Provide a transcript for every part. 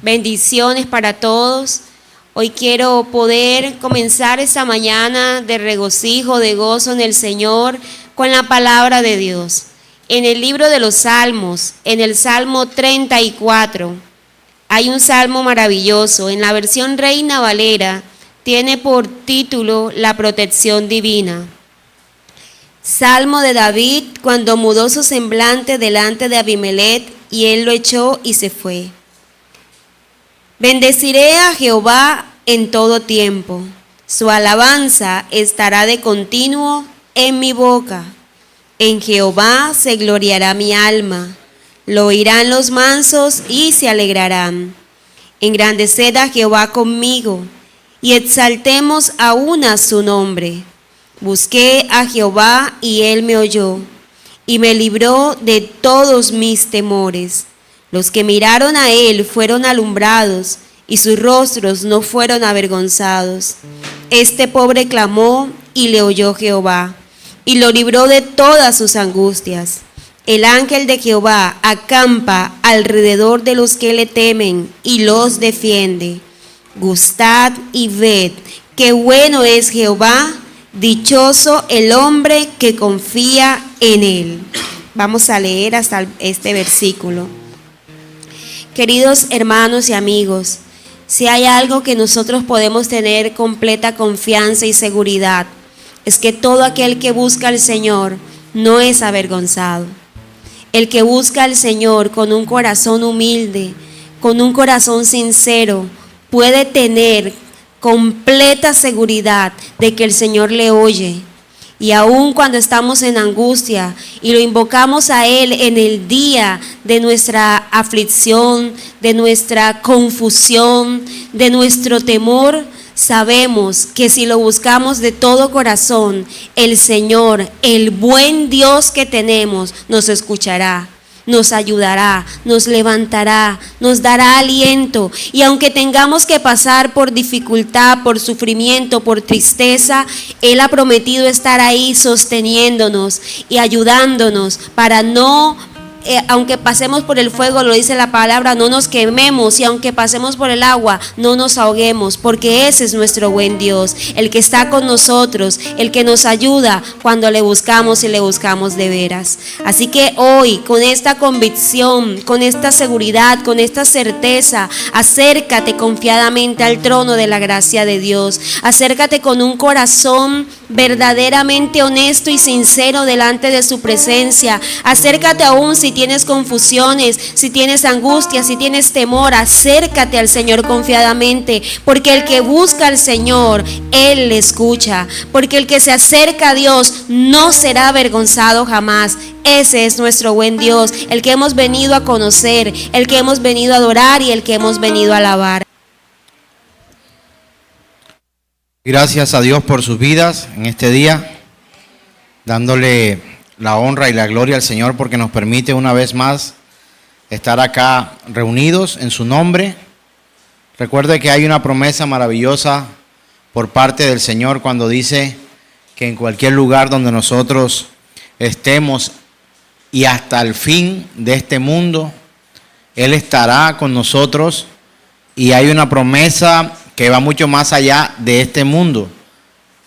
Bendiciones para todos. Hoy quiero poder comenzar esta mañana de regocijo, de gozo en el Señor, con la palabra de Dios. En el libro de los Salmos, en el Salmo 34, hay un salmo maravilloso. En la versión Reina Valera, tiene por título La protección divina. Salmo de David cuando mudó su semblante delante de Abimelech y él lo echó y se fue. Bendeciré a Jehová en todo tiempo, su alabanza estará de continuo en mi boca. En Jehová se gloriará mi alma, lo oirán los mansos y se alegrarán. Engrandeced a Jehová conmigo y exaltemos aún a su nombre. Busqué a Jehová y él me oyó y me libró de todos mis temores. Los que miraron a él fueron alumbrados y sus rostros no fueron avergonzados. Este pobre clamó y le oyó Jehová y lo libró de todas sus angustias. El ángel de Jehová acampa alrededor de los que le temen y los defiende. Gustad y ved qué bueno es Jehová. Dichoso el hombre que confía en él. Vamos a leer hasta este versículo. Queridos hermanos y amigos, si hay algo que nosotros podemos tener completa confianza y seguridad, es que todo aquel que busca al Señor no es avergonzado. El que busca al Señor con un corazón humilde, con un corazón sincero, puede tener completa seguridad de que el Señor le oye. Y aun cuando estamos en angustia y lo invocamos a Él en el día de nuestra aflicción, de nuestra confusión, de nuestro temor, sabemos que si lo buscamos de todo corazón, el Señor, el buen Dios que tenemos, nos escuchará, nos ayudará, nos levantará, nos dará aliento. Y aunque tengamos que pasar por dificultad, por sufrimiento, por tristeza, Él ha prometido estar ahí sosteniéndonos y ayudándonos para no, aunque pasemos por el fuego, lo dice la palabra, no nos quememos, y aunque pasemos por el agua, no nos ahoguemos, porque ese es nuestro buen Dios, el que está con nosotros, el que nos ayuda cuando le buscamos y le buscamos de veras. Así que hoy, con esta convicción, con esta seguridad, con esta certeza, acércate confiadamente al trono de la gracia de Dios. Acércate con un corazón verdaderamente honesto y sincero delante de su presencia. Acércate aún si tienes confusiones, si tienes angustia, si tienes temor, acércate al Señor confiadamente, porque el que busca al Señor, Él le escucha, porque el que se acerca a Dios no será avergonzado jamás. Ese es nuestro buen Dios, el que hemos venido a conocer, el que hemos venido a adorar y el que hemos venido a alabar. Gracias a Dios por sus vidas en este día, dándole la honra y la gloria al Señor porque nos permite una vez más estar acá reunidos en su nombre. Recuerde que hay una promesa maravillosa por parte del Señor cuando dice que en cualquier lugar donde nosotros estemos y hasta el fin de este mundo, Él estará con nosotros, y hay una promesa que va mucho más allá de este mundo.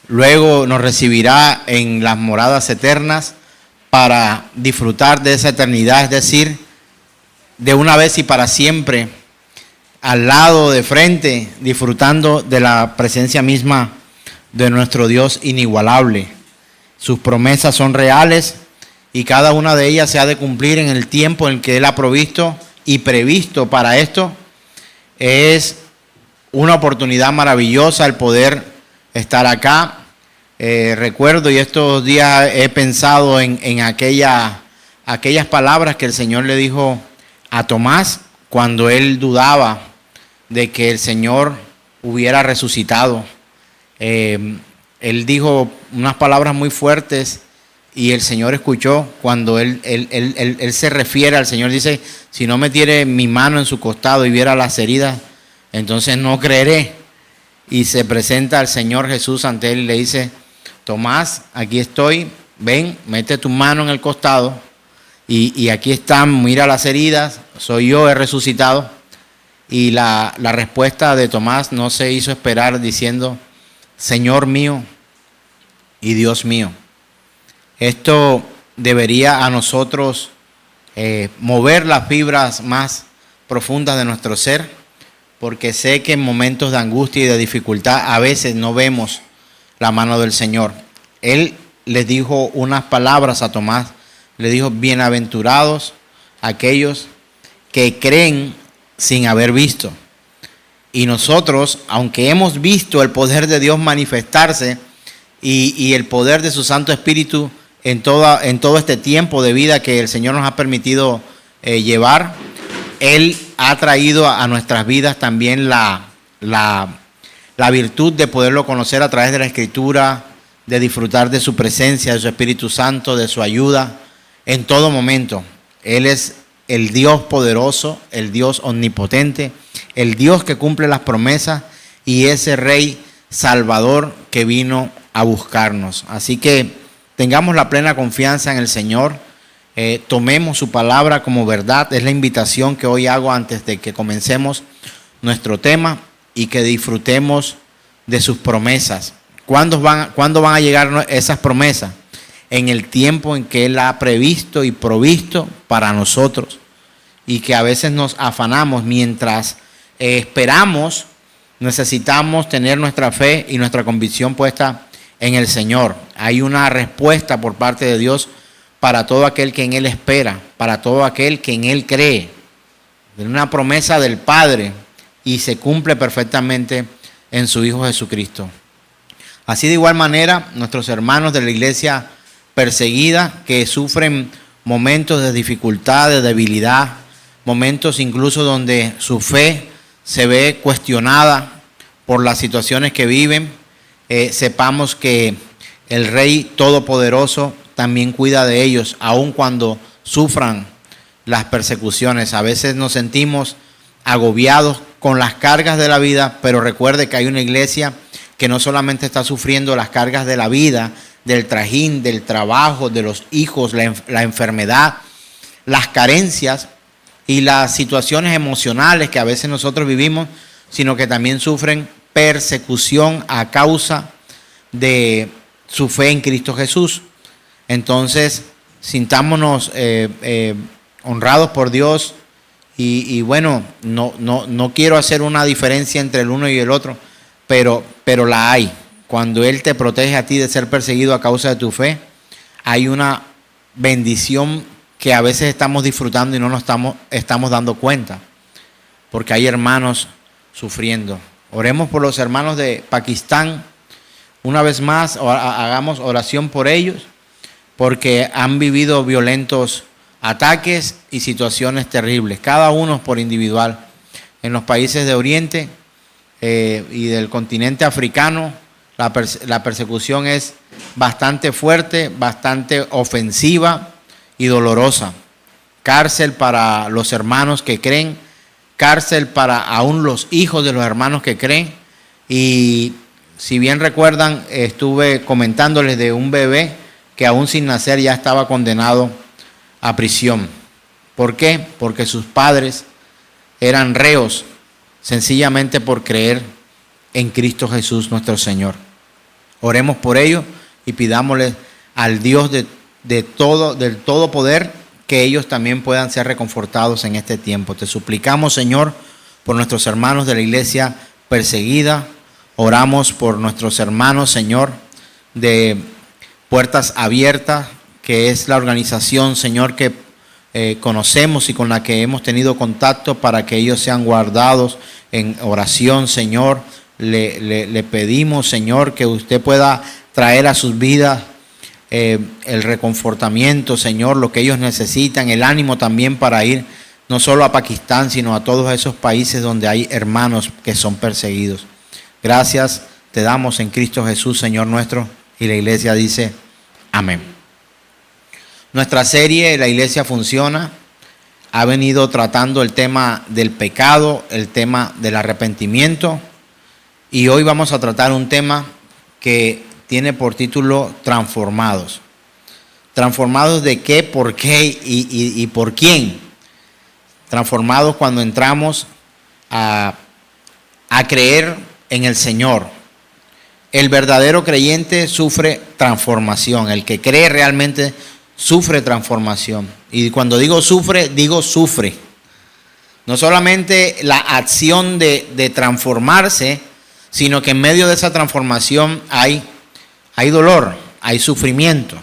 Luego nos recibirá en las moradas eternas para disfrutar de esa eternidad, es decir, de una vez y para siempre, al lado de frente, disfrutando de la presencia misma de nuestro Dios inigualable. Sus promesas son reales y cada una de ellas se ha de cumplir en el tiempo en que Él ha provisto y previsto para esto. Es una oportunidad maravillosa el poder estar acá. Recuerdo, y estos días he pensado en aquellas palabras que el Señor le dijo a Tomás cuando él dudaba de que el Señor hubiera resucitado. Él dijo unas palabras muy fuertes y el Señor escuchó. Cuando él se refiere al Señor, dice: si no metiere mi mano en su costado y viera las heridas, entonces no creeré. Y se presenta al Señor Jesús ante él y le dice: Tomás, aquí estoy, ven, mete tu mano en el costado y aquí están, mira las heridas, soy yo, he resucitado. Y la respuesta de Tomás no se hizo esperar diciendo, Señor mío y Dios mío. Esto debería a nosotros mover las fibras más profundas de nuestro ser, porque sé que en momentos de angustia y de dificultad a veces no vemos la mano del Señor. Él les dijo unas palabras a Tomás, le dijo, bienaventurados aquellos que creen sin haber visto. Y nosotros, aunque hemos visto el poder de Dios manifestarse y el poder de su Santo Espíritu en todo este tiempo de vida que el Señor nos ha permitido llevar, Él ha traído a nuestras vidas también la virtud de poderlo conocer a través de la Escritura, de disfrutar de su presencia, de su Espíritu Santo, de su ayuda en todo momento. Él es el Dios poderoso, el Dios omnipotente, el Dios que cumple las promesas y ese Rey Salvador que vino a buscarnos. Así que tengamos la plena confianza en el Señor, tomemos su palabra como verdad. Es la invitación que hoy hago antes de que comencemos nuestro tema y que disfrutemos de sus promesas. ¿Cuándo van a llegar esas promesas? En el tiempo en que Él ha previsto y provisto para nosotros, y que a veces nos afanamos mientras esperamos. Necesitamos tener nuestra fe y nuestra convicción puesta en el Señor. Hay una respuesta por parte de Dios para todo aquel que en Él espera, para todo aquel que en Él cree. Es una promesa del Padre y se cumple perfectamente en su Hijo Jesucristo. Así de igual manera, nuestros hermanos de la iglesia perseguida que sufren momentos de dificultad, de debilidad, momentos incluso donde su fe se ve cuestionada por las situaciones que viven, sepamos que el Rey Todopoderoso también cuida de ellos, aun cuando sufran las persecuciones. A veces nos sentimos agobiados con las cargas de la vida, pero recuerde que hay una iglesia que no solamente está sufriendo las cargas de la vida, del trajín, del trabajo, de los hijos, la enfermedad, las carencias y las situaciones emocionales que a veces nosotros vivimos, sino que también sufren persecución a causa de su fe en Cristo Jesús. Entonces, sintámonos honrados por Dios y bueno, no quiero hacer una diferencia entre el uno y el otro, pero la hay. Cuando Él te protege a ti de ser perseguido a causa de tu fe, hay una bendición que a veces estamos disfrutando y no nos estamos dando cuenta, porque hay hermanos sufriendo. Oremos por los hermanos de Pakistán. Una vez más, hagamos oración por ellos, porque han vivido violentos ataques y situaciones terribles, cada uno por individual. En los países de Oriente y del continente africano, la persecución es bastante fuerte, bastante ofensiva y dolorosa. Cárcel para los hermanos que creen, cárcel para aún los hijos de los hermanos que creen. Y si bien recuerdan, estuve comentándoles de un bebé que aún sin nacer ya estaba condenado a prisión. ¿Por qué? Porque sus padres eran reos sencillamente por creer en Cristo Jesús nuestro Señor. Oremos por ello y pidámosle al Dios del todo poder que ellos también puedan ser reconfortados en este tiempo. Te suplicamos, Señor, por nuestros hermanos de la iglesia perseguida. Oramos por nuestros hermanos, Señor, de Puertas Abiertas, que es la organización, Señor, que conocemos y con la que hemos tenido contacto, para que ellos sean guardados en oración, Señor. Le pedimos, Señor, que usted pueda traer a sus vidas el reconfortamiento, Señor, lo que ellos necesitan, el ánimo también para ir no solo a Pakistán, sino a todos esos países donde hay hermanos que son perseguidos. Gracias te damos en Cristo Jesús, Señor nuestro, y la iglesia dice amén. Nuestra serie, La Iglesia Funciona, ha venido tratando el tema del pecado, el tema del arrepentimiento, y hoy vamos a tratar un tema que tiene por título Transformados. ¿Transformados de qué, por qué y por quién? Transformados cuando entramos a creer en el Señor. El verdadero creyente sufre transformación. El que cree realmente sufre transformación. Y cuando digo sufre. No solamente la acción de transformarse, sino que en medio de esa transformación hay dolor, hay sufrimiento.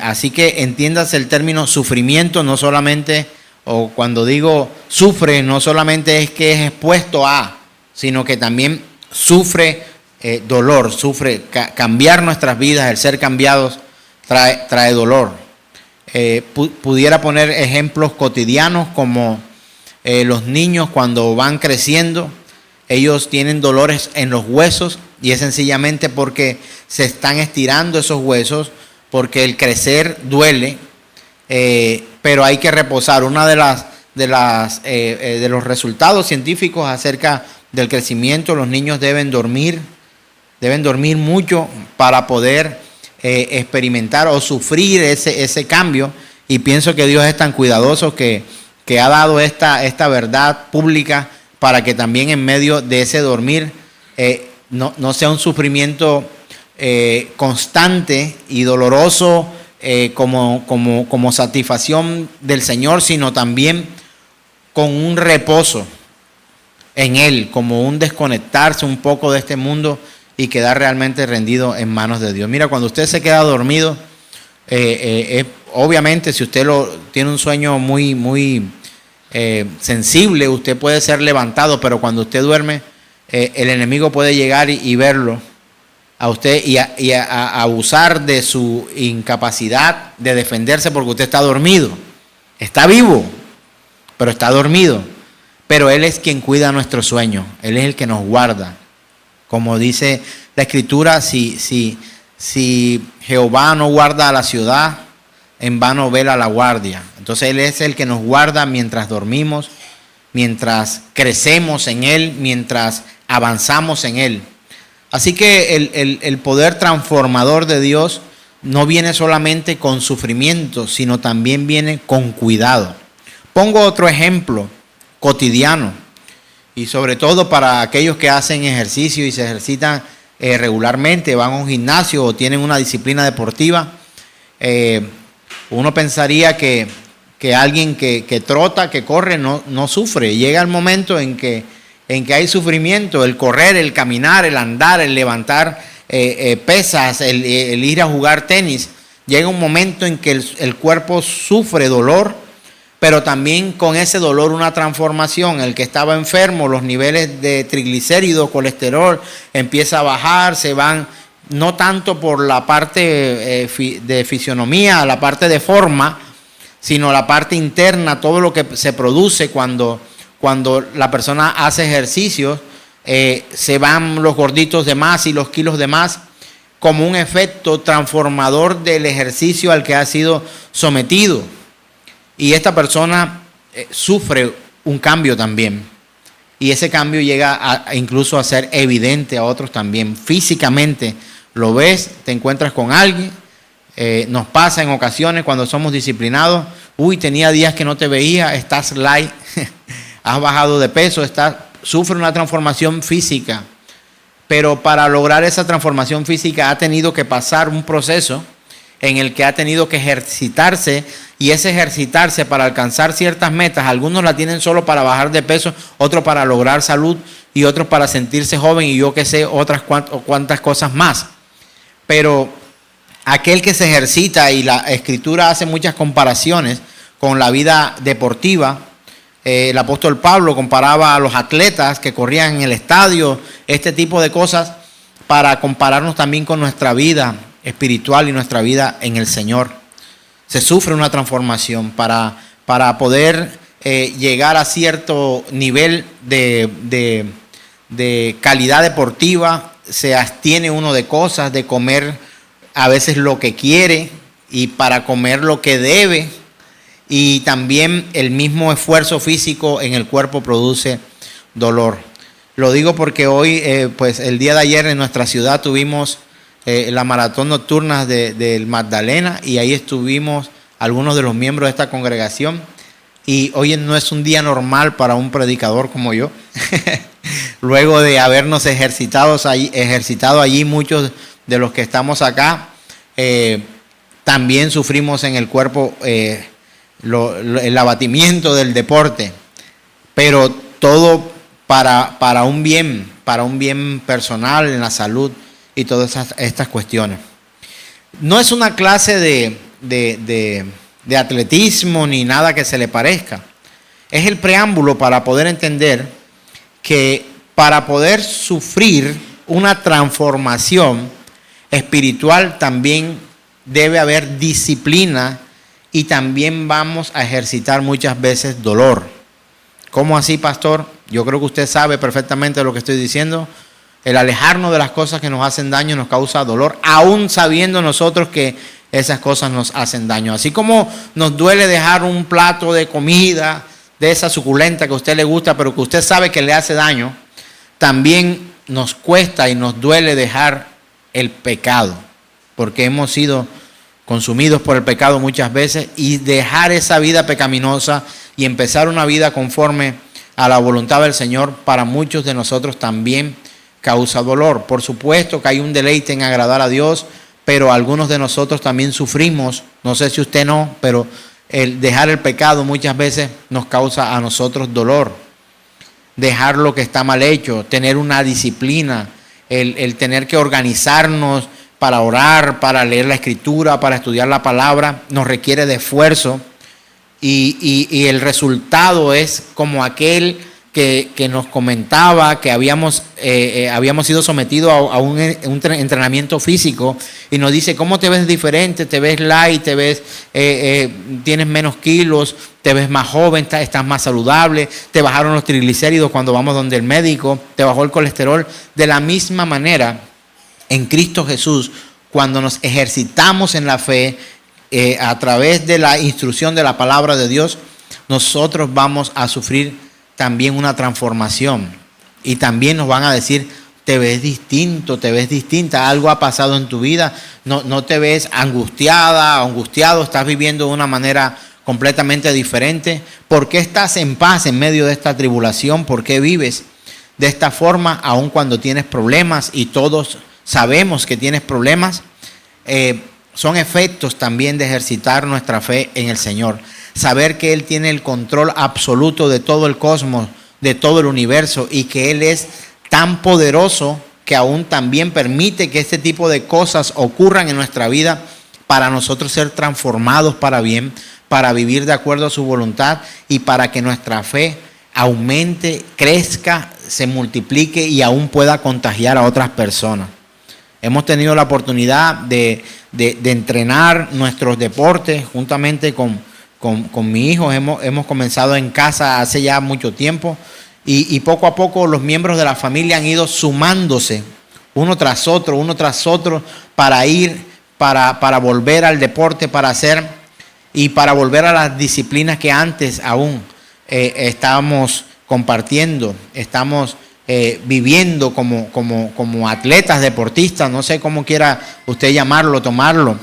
Así que entiéndase el término sufrimiento, no solamente, o cuando digo sufre, no solamente es que es expuesto a, sino que también sufre dolor, sufre cambiar nuestras vidas, el ser cambiados trae dolor. Pudiera poner ejemplos cotidianos como los niños cuando van creciendo, ellos tienen dolores en los huesos y es sencillamente porque se están estirando esos huesos, porque el crecer duele, pero hay que reposar. Una de los resultados científicos acerca del crecimiento, los niños deben dormir mucho para poder experimentar o sufrir ese cambio. Y pienso que Dios es tan cuidadoso que ha dado esta verdad pública para que también en medio de ese dormir no sea un sufrimiento constante y doloroso como satisfacción del Señor, sino también con un reposo en Él, como un desconectarse un poco de este mundo y quedar realmente rendido en manos de Dios. Mira, cuando usted se queda dormido, obviamente si usted tiene un sueño muy sensible, usted puede ser levantado, pero cuando usted duerme, el enemigo puede llegar y verlo a usted y a abusar de su incapacidad de defenderse porque usted está dormido. Está vivo, pero está dormido. Pero Él es quien cuida nuestro sueño. Él es el que nos guarda. Como dice la Escritura, si Jehová no guarda a la ciudad, en vano vela la guardia. Entonces Él es el que nos guarda mientras dormimos, mientras crecemos en Él, mientras avanzamos en Él. Así que el poder transformador de Dios no viene solamente con sufrimiento, sino también viene con cuidado. Pongo otro ejemplo cotidiano y sobre todo para aquellos que hacen ejercicio y se ejercitan regularmente, van a un gimnasio o tienen una disciplina deportiva. Uno pensaría que alguien que trota, que corre, no sufre. Llega el momento en que hay sufrimiento, el correr, el caminar, el andar, el levantar pesas, el ir a jugar tenis. Llega un momento en que el cuerpo sufre dolor, pero también con ese dolor una transformación. El que estaba enfermo, los niveles de triglicéridos, colesterol, empieza a bajar, se van, no tanto por la parte de fisionomía, la parte de forma, sino la parte interna, todo lo que se produce cuando la persona hace ejercicios, se van los gorditos de más y los kilos de más, como un efecto transformador del ejercicio al que ha sido sometido. Y esta persona sufre un cambio también. Y ese cambio llega incluso a ser evidente a otros también. Físicamente lo ves, te encuentras con alguien. Nos pasa en ocasiones cuando somos disciplinados. Uy, tenía días que no te veía, estás light, has bajado de peso, sufre una transformación física. Pero para lograr esa transformación física ha tenido que pasar un proceso en el que ha tenido que ejercitarse, y ese ejercitarse para alcanzar ciertas metas, algunos la tienen solo para bajar de peso, otros para lograr salud y otros para sentirse joven y yo que sé, otras cuantas cosas más. Pero aquel que se ejercita, y la Escritura hace muchas comparaciones con la vida deportiva, el apóstol Pablo comparaba a los atletas que corrían en el estadio, este tipo de cosas, para compararnos también con nuestra vida espiritual y nuestra vida en el Señor. Se sufre una transformación para poder llegar a cierto nivel de calidad deportiva. Se abstiene uno de cosas, de comer a veces lo que quiere y para comer lo que debe, y también el mismo esfuerzo físico en el cuerpo produce dolor. Lo digo porque hoy, pues el día de ayer en nuestra ciudad tuvimos la maratón nocturna del Magdalena, y ahí estuvimos algunos de los miembros de esta congregación, y hoy no es un día normal para un predicador como yo. Luego de habernos ejercitado allí, muchos de los que estamos acá, también sufrimos en el cuerpo el abatimiento del deporte, pero todo para un bien personal en la salud y todas estas cuestiones. No es una clase de atletismo ni nada que se le parezca. Es el preámbulo para poder entender que para poder sufrir una transformación espiritual también debe haber disciplina y también vamos a ejercitar muchas veces dolor. ¿Cómo así, pastor? Yo creo que usted sabe perfectamente lo que estoy diciendo. El alejarnos de las cosas que nos hacen daño nos causa dolor, aún sabiendo nosotros que esas cosas nos hacen daño. Así como nos duele dejar un plato de comida, de esa suculenta que a usted le gusta, pero que usted sabe que le hace daño, también nos cuesta y nos duele dejar el pecado, porque hemos sido consumidos por el pecado muchas veces, y dejar esa vida pecaminosa y empezar una vida conforme a la voluntad del Señor, para muchos de nosotros también causa dolor. Por supuesto que hay un deleite en agradar a Dios, pero algunos de nosotros también sufrimos, no sé si usted no, pero el dejar el pecado muchas veces nos causa a nosotros dolor. Dejar lo que está mal hecho, tener una disciplina, el tener que organizarnos para orar, para leer la Escritura, para estudiar la palabra, nos requiere de esfuerzo, y el resultado es como aquel que nos comentaba que habíamos sido sometidos a un entrenamiento físico, y nos dice: ¿cómo te ves diferente? Te ves light, te ves, tienes menos kilos, te ves más joven, estás más saludable, te bajaron los triglicéridos cuando vamos donde el médico, te bajó el colesterol. De la misma manera, en Cristo Jesús, cuando nos ejercitamos en la fe, a través de la instrucción de la palabra de Dios, nosotros vamos a sufrir también una transformación, y también nos van a decir: te ves distinto, te ves distinta, algo ha pasado en tu vida, no te ves angustiada, angustiado, estás viviendo de una manera completamente diferente. ¿Por qué estás en paz en medio de esta tribulación? ¿Por qué vives de esta forma aun cuando tienes problemas? Y todos sabemos que tienes problemas. Son efectos también de ejercitar nuestra fe en el Señor. Saber que Él tiene el control absoluto de todo el cosmos, de todo el universo, y que Él es tan poderoso que aún también permite que este tipo de cosas ocurran en nuestra vida para nosotros ser transformados para bien, para vivir de acuerdo a su voluntad, y para que nuestra fe aumente, crezca, se multiplique y aún pueda contagiar a otras personas. Hemos tenido la oportunidad de entrenar nuestros deportes juntamente con mi hijo. Hemos comenzado en casa hace ya mucho tiempo, y poco a poco los miembros de la familia han ido sumándose uno tras otro para volver al deporte, para hacer y para volver a las disciplinas que antes aún estábamos compartiendo, estamos viviendo como atletas, deportistas, no sé cómo quiera usted llamarlo, tomarlo.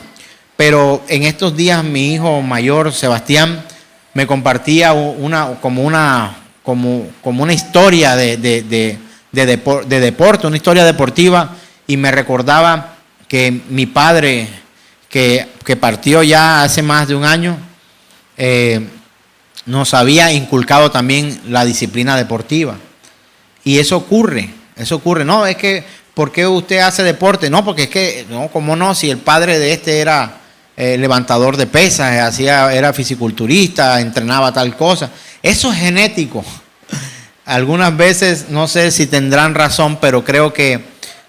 Pero en estos días mi hijo mayor, Sebastián, me compartía como una historia de deporte, una historia deportiva, y me recordaba que mi padre, que partió ya hace más de un año, nos había inculcado también la disciplina deportiva. Y eso ocurre. No, es que, ¿por qué usted hace deporte? No, porque es que, no, ¿cómo no? Si el padre de este era levantador de pesas, era fisiculturista, entrenaba tal cosa. Eso es genético. Algunas veces, no sé si tendrán razón, pero creo que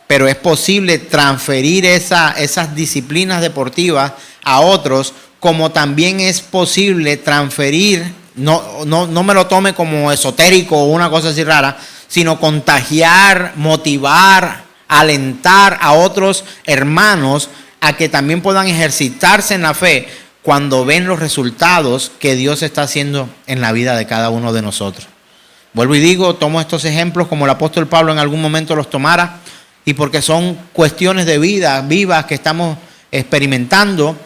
es posible transferir esas disciplinas deportivas a otros, como también es posible transferir, no me lo tome como esotérico o una cosa así rara, sino contagiar, motivar, alentar a otros hermanos a que también puedan ejercitarse en la fe cuando ven los resultados que Dios está haciendo en la vida de cada uno de nosotros. Vuelvo y digo, tomo estos ejemplos como el apóstol Pablo en algún momento los tomara, y porque son cuestiones de vida vivas que estamos experimentando,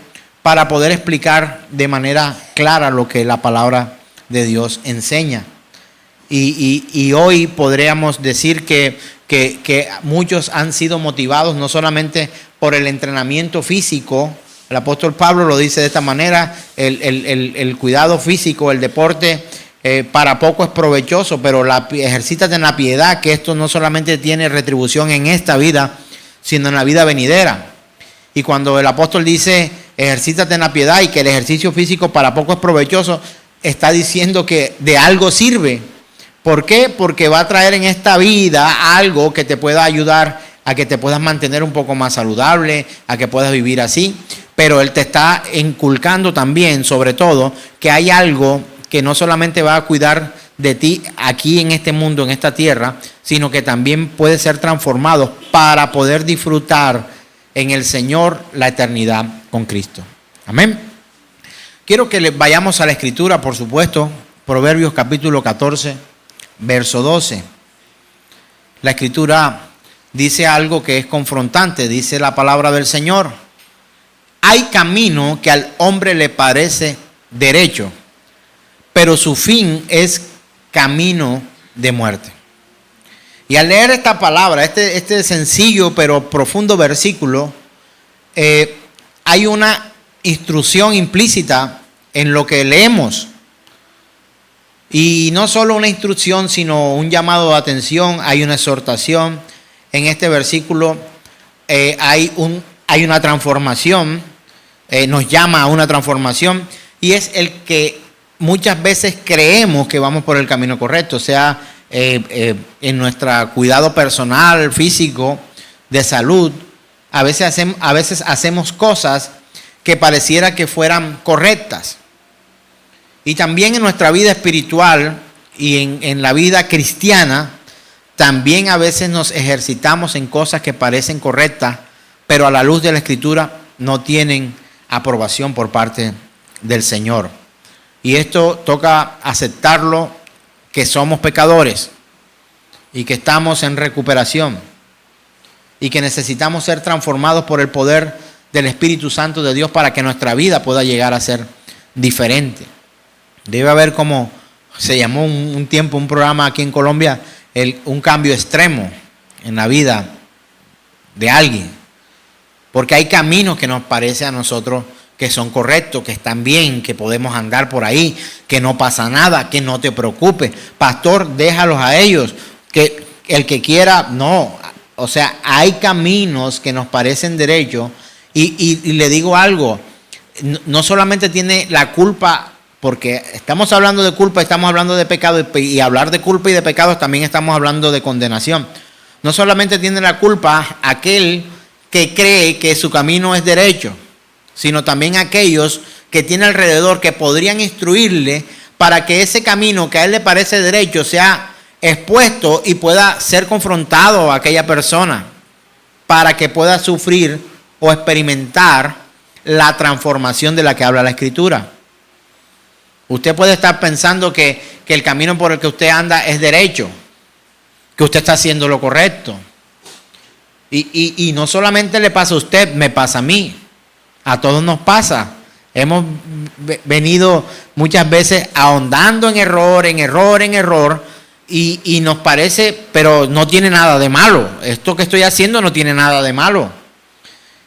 para poder explicar de manera clara lo que la palabra de Dios enseña. Y hoy podríamos decir que muchos han sido motivados no solamente por el entrenamiento físico. El apóstol Pablo lo dice de esta manera: el cuidado físico, el deporte, para poco es provechoso, pero ejercítate en la piedad, que esto no solamente tiene retribución en esta vida, sino en la vida venidera. Y cuando el apóstol dice ejercítate en la piedad y que el ejercicio físico para poco es provechoso, está diciendo que de algo sirve. ¿Por qué? Porque va a traer en esta vida algo que te pueda ayudar a que te puedas mantener un poco más saludable, a que puedas vivir así. Pero Él te está inculcando también, sobre todo, que hay algo que no solamente va a cuidar de ti aquí en este mundo, en esta tierra, sino que también puede ser transformado para poder disfrutar en el Señor la eternidad con Cristo. Amén. Quiero que vayamos a la Escritura, por supuesto, Proverbios capítulo 14, verso 12. La Escritura dice algo que es confrontante, dice la palabra del Señor: hay camino que al hombre le parece derecho, pero su fin es camino de muerte. Y al leer esta palabra, este sencillo pero profundo versículo, hay una instrucción implícita en lo que leemos. Y no solo una instrucción, sino un llamado de atención, hay una exhortación. En este versículo hay una transformación, nos llama a una transformación, y es el que muchas veces creemos que vamos por el camino correcto, o sea, en nuestro cuidado personal, físico, de salud. A veces hacemos cosas que pareciera que fueran correctas. Y también en nuestra vida espiritual y en la vida cristiana, también a veces nos ejercitamos en cosas que parecen correctas, pero a la luz de la Escritura no tienen aprobación por parte del Señor. Y esto toca aceptarlo, que somos pecadores y que estamos en recuperación y que necesitamos ser transformados por el poder del Espíritu Santo de Dios para que nuestra vida pueda llegar a ser diferente. Debe haber, como se llamó un tiempo un programa aquí en Colombia, un cambio extremo en la vida de alguien, porque hay caminos que nos parece a nosotros que son correctos, que están bien, que podemos andar por ahí, que no pasa nada, que no te preocupes. Pastor, déjalos a ellos, que el que quiera, no. O sea, hay caminos que nos parecen derechos y le digo algo, no solamente tiene la culpa, porque estamos hablando de culpa, estamos hablando de pecado, y hablar de culpa y de pecado también estamos hablando de condenación. No solamente tiene la culpa aquel que cree que su camino es derecho, sino también aquellos que tiene alrededor que podrían instruirle para que ese camino que a él le parece derecho sea expuesto y pueda ser confrontado a aquella persona para que pueda sufrir o experimentar la transformación de la que habla la Escritura. Usted puede estar pensando que el camino por el que usted anda es derecho, que usted está haciendo lo correcto. Y no solamente le pasa a usted, me pasa a mí. A todos nos pasa. Hemos venido muchas veces ahondando en error, y nos parece, pero no tiene nada de malo. Esto que estoy haciendo no tiene nada de malo.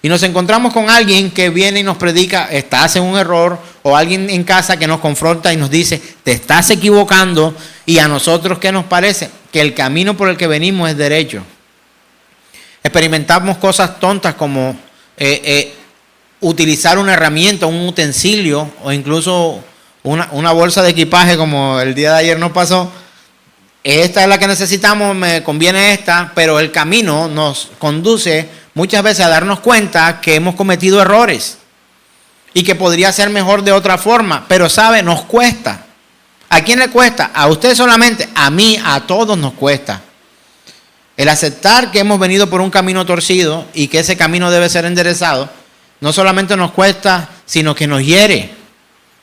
Y nos encontramos con alguien que viene y nos predica, estás en un error, o alguien en casa que nos confronta y nos dice, te estás equivocando, y a nosotros, ¿qué nos parece? Que el camino por el que venimos es derecho. Experimentamos cosas tontas como utilizar una herramienta, un utensilio, o incluso una bolsa de equipaje, como el día de ayer nos pasó. Esta es la que necesitamos, me conviene esta, pero el camino nos conduce muchas veces a darnos cuenta que hemos cometido errores y que podría ser mejor de otra forma, pero sabe, nos cuesta. ¿A quién le cuesta? A usted solamente, a mí, a todos nos cuesta. El aceptar que hemos venido por un camino torcido y que ese camino debe ser enderezado, no solamente nos cuesta, sino que nos hiere.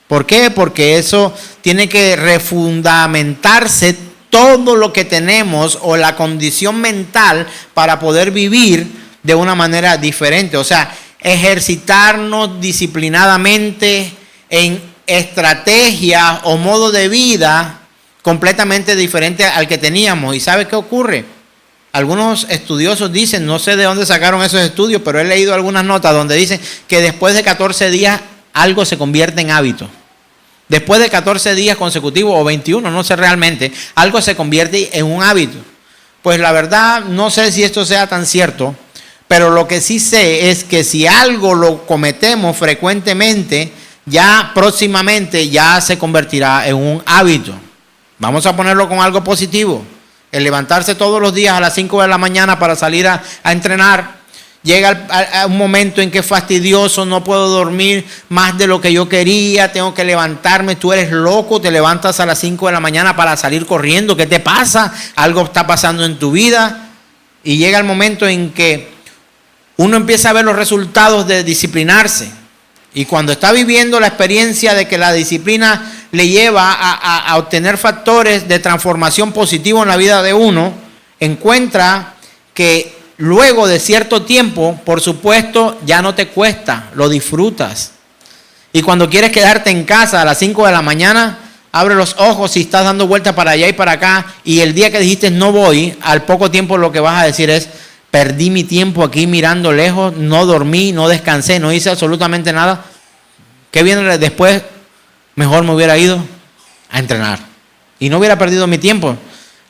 ¿Por qué? Porque eso tiene que refundamentarse todo lo que tenemos o la condición mental para poder vivir de una manera diferente. O sea, ejercitarnos disciplinadamente en estrategia o modo de vida completamente diferente al que teníamos. ¿Y sabe qué ocurre? Algunos estudiosos dicen, no sé de dónde sacaron esos estudios, pero he leído algunas notas donde dicen que después de 14 días algo se convierte en hábito. Después de 14 días consecutivos o 21, no sé realmente, algo se convierte en un hábito. Pues la verdad, no sé si esto sea tan cierto, pero lo que sí sé es que si algo lo cometemos frecuentemente, ya próximamente ya se convertirá en un hábito. Vamos a ponerlo con algo positivo. El levantarse todos los días a las 5 de la mañana para salir a entrenar. Llega a un momento en que es fastidioso, no puedo dormir más de lo que yo quería, tengo que levantarme. Tú eres loco, te levantas a las 5 de la mañana para salir corriendo. ¿Qué te pasa? Algo está pasando en tu vida. Y llega el momento en que uno empieza a ver los resultados de disciplinarse. Y cuando está viviendo la experiencia de que la disciplina le lleva a obtener factores de transformación positivo en la vida de uno, encuentra que luego de cierto tiempo, por supuesto, ya no te cuesta, lo disfrutas. Y cuando quieres quedarte en casa a las 5 de la mañana, abre los ojos y estás dando vueltas para allá y para acá. Y el día que dijiste no voy, al poco tiempo lo que vas a decir es, perdí mi tiempo aquí mirando lejos, no dormí, no descansé, no hice absolutamente nada. ¿Qué viene después? Mejor me hubiera ido a entrenar y no hubiera perdido mi tiempo.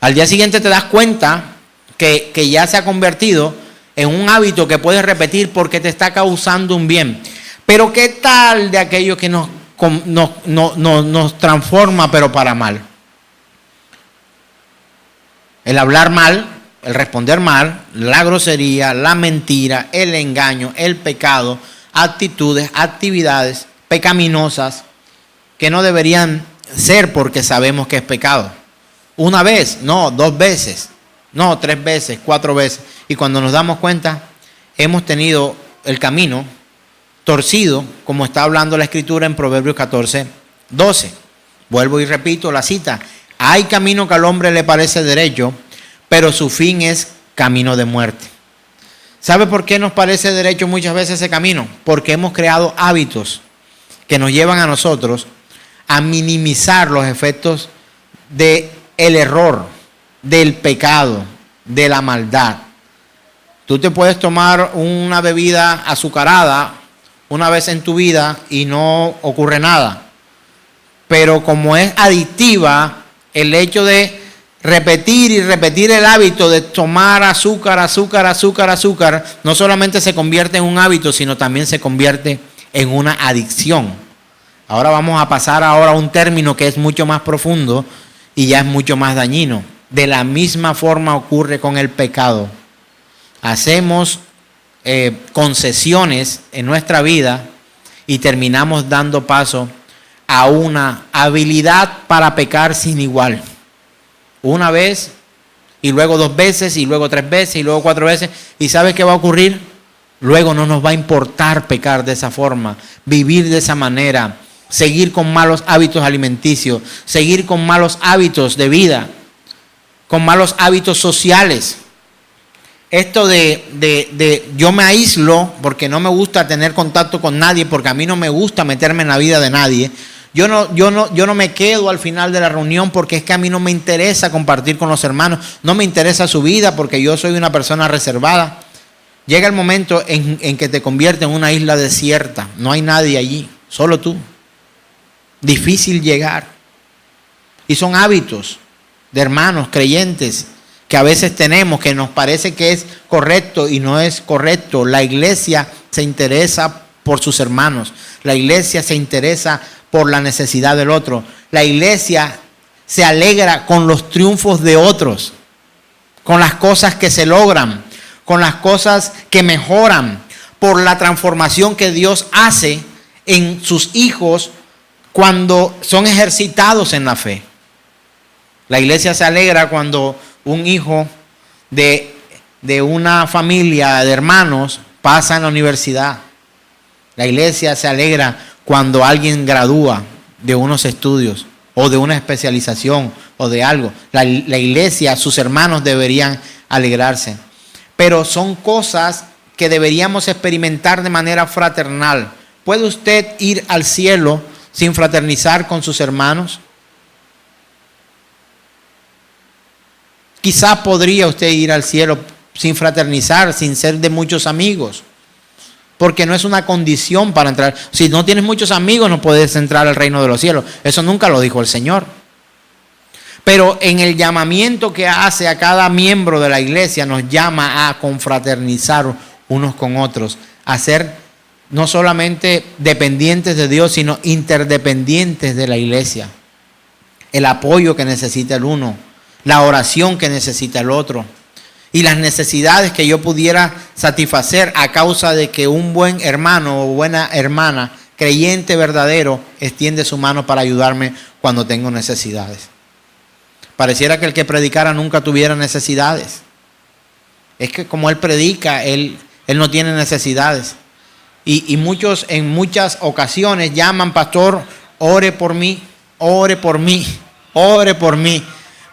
Al día siguiente te das cuenta que ya se ha convertido en un hábito que puedes repetir porque te está causando un bien. Pero ¿qué tal de aquello que nos transforma pero para mal? El hablar mal, el responder mal, la grosería, la mentira, el engaño, el pecado, actitudes, actividades pecaminosas que no deberían ser porque sabemos que es pecado. Una vez, no, 2 veces, no, 3 veces, 4 veces. Y cuando nos damos cuenta, hemos tenido el camino torcido, como está hablando la Escritura en Proverbios 14, 12. Vuelvo y repito la cita. Hay camino que al hombre le parece derecho, pero su fin es camino de muerte. ¿Sabe por qué nos parece derecho muchas veces ese camino? Porque hemos creado hábitos que nos llevan a nosotros a minimizar los efectos del error, del pecado, de la maldad. Tú te puedes tomar una bebida azucarada una vez en tu vida y no ocurre nada. Pero como es adictiva, el hecho de repetir y repetir el hábito de tomar azúcar, no solamente se convierte en un hábito, sino también se convierte en una adicción. Ahora vamos a pasar a un término que es mucho más profundo y ya es mucho más dañino. De la misma forma ocurre con el pecado. Hacemos concesiones en nuestra vida y terminamos dando paso a una habilidad para pecar sin igual. Una vez, y luego 2 veces, y luego 3 veces, y luego 4 veces. ¿Y sabes qué va a ocurrir? Luego no nos va a importar pecar de esa forma, vivir de esa manera, seguir con malos hábitos alimenticios, seguir con malos hábitos de vida, con malos hábitos sociales. Esto de yo me aíslo porque no me gusta tener contacto con nadie, porque a mí no me gusta meterme en la vida de nadie. Yo no me quedo al final de la reunión porque es que a mí no me interesa compartir con los hermanos, no me interesa su vida porque yo soy una persona reservada. Llega el momento en que te convierte en una isla desierta, no hay nadie allí, solo tú. Difícil llegar. Y son hábitos de hermanos creyentes que a veces tenemos, que nos parece que es correcto y no es correcto. La iglesia se interesa por sus hermanos. La iglesia se interesa por la necesidad del otro. La iglesia se alegra con los triunfos de otros, con las cosas que se logran, con las cosas que mejoran, por la transformación que Dios hace en sus hijos cuando son ejercitados en la fe. La iglesia se alegra cuando un hijo de una familia de hermanos pasa en la universidad. La iglesia se alegra cuando alguien gradúa de unos estudios o de una especialización o de algo. La iglesia, sus hermanos deberían alegrarse. Pero son cosas que deberíamos experimentar de manera fraternal. ¿Puede usted ir al cielo sin fraternizar con sus hermanos? Quizá podría usted ir al cielo sin fraternizar, sin ser de muchos amigos, porque no es una condición para entrar. Si no tienes muchos amigos, no puedes entrar al reino de los cielos. Eso nunca lo dijo el Señor. Pero en el llamamiento que hace a cada miembro de la iglesia, nos llama a confraternizar unos con otros, a ser no solamente dependientes de Dios, sino interdependientes de la iglesia. El apoyo que necesita el uno, la oración que necesita el otro, y las necesidades que yo pudiera satisfacer a causa de que un buen hermano o buena hermana, creyente verdadero, extiende su mano para ayudarme cuando tengo necesidades. Pareciera que el que predicara nunca tuviera necesidades. Es que como él predica, él no tiene necesidades. Y muchos en muchas ocasiones llaman: pastor, ore por mí, ore por mí, ore por mí.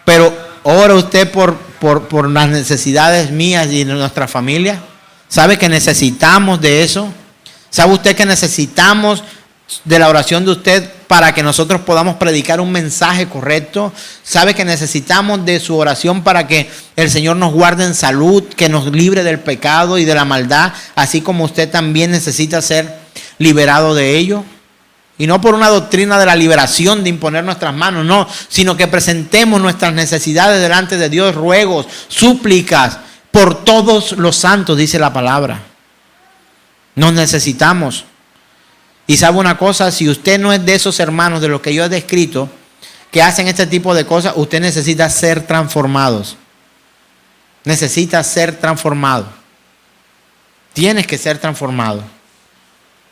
Pero ora usted por las necesidades mías y de nuestra familia. ¿Sabe que necesitamos de eso? ¿Sabe usted que necesitamos de la oración de usted para que nosotros podamos predicar un mensaje correcto? ¿Sabe que necesitamos de su oración para que el Señor nos guarde en salud, que nos libre del pecado y de la maldad, así como usted también necesita ser liberado de ello? Y no por una doctrina de la liberación de imponer nuestras manos, no, sino que presentemos nuestras necesidades delante de Dios, ruegos, súplicas por todos los santos, dice la palabra. Nos necesitamos. Y sabe una cosa, si usted no es de esos hermanos de los que yo he descrito, que hacen este tipo de cosas, usted necesita ser transformados. Necesita ser transformado. Tienes que ser transformado.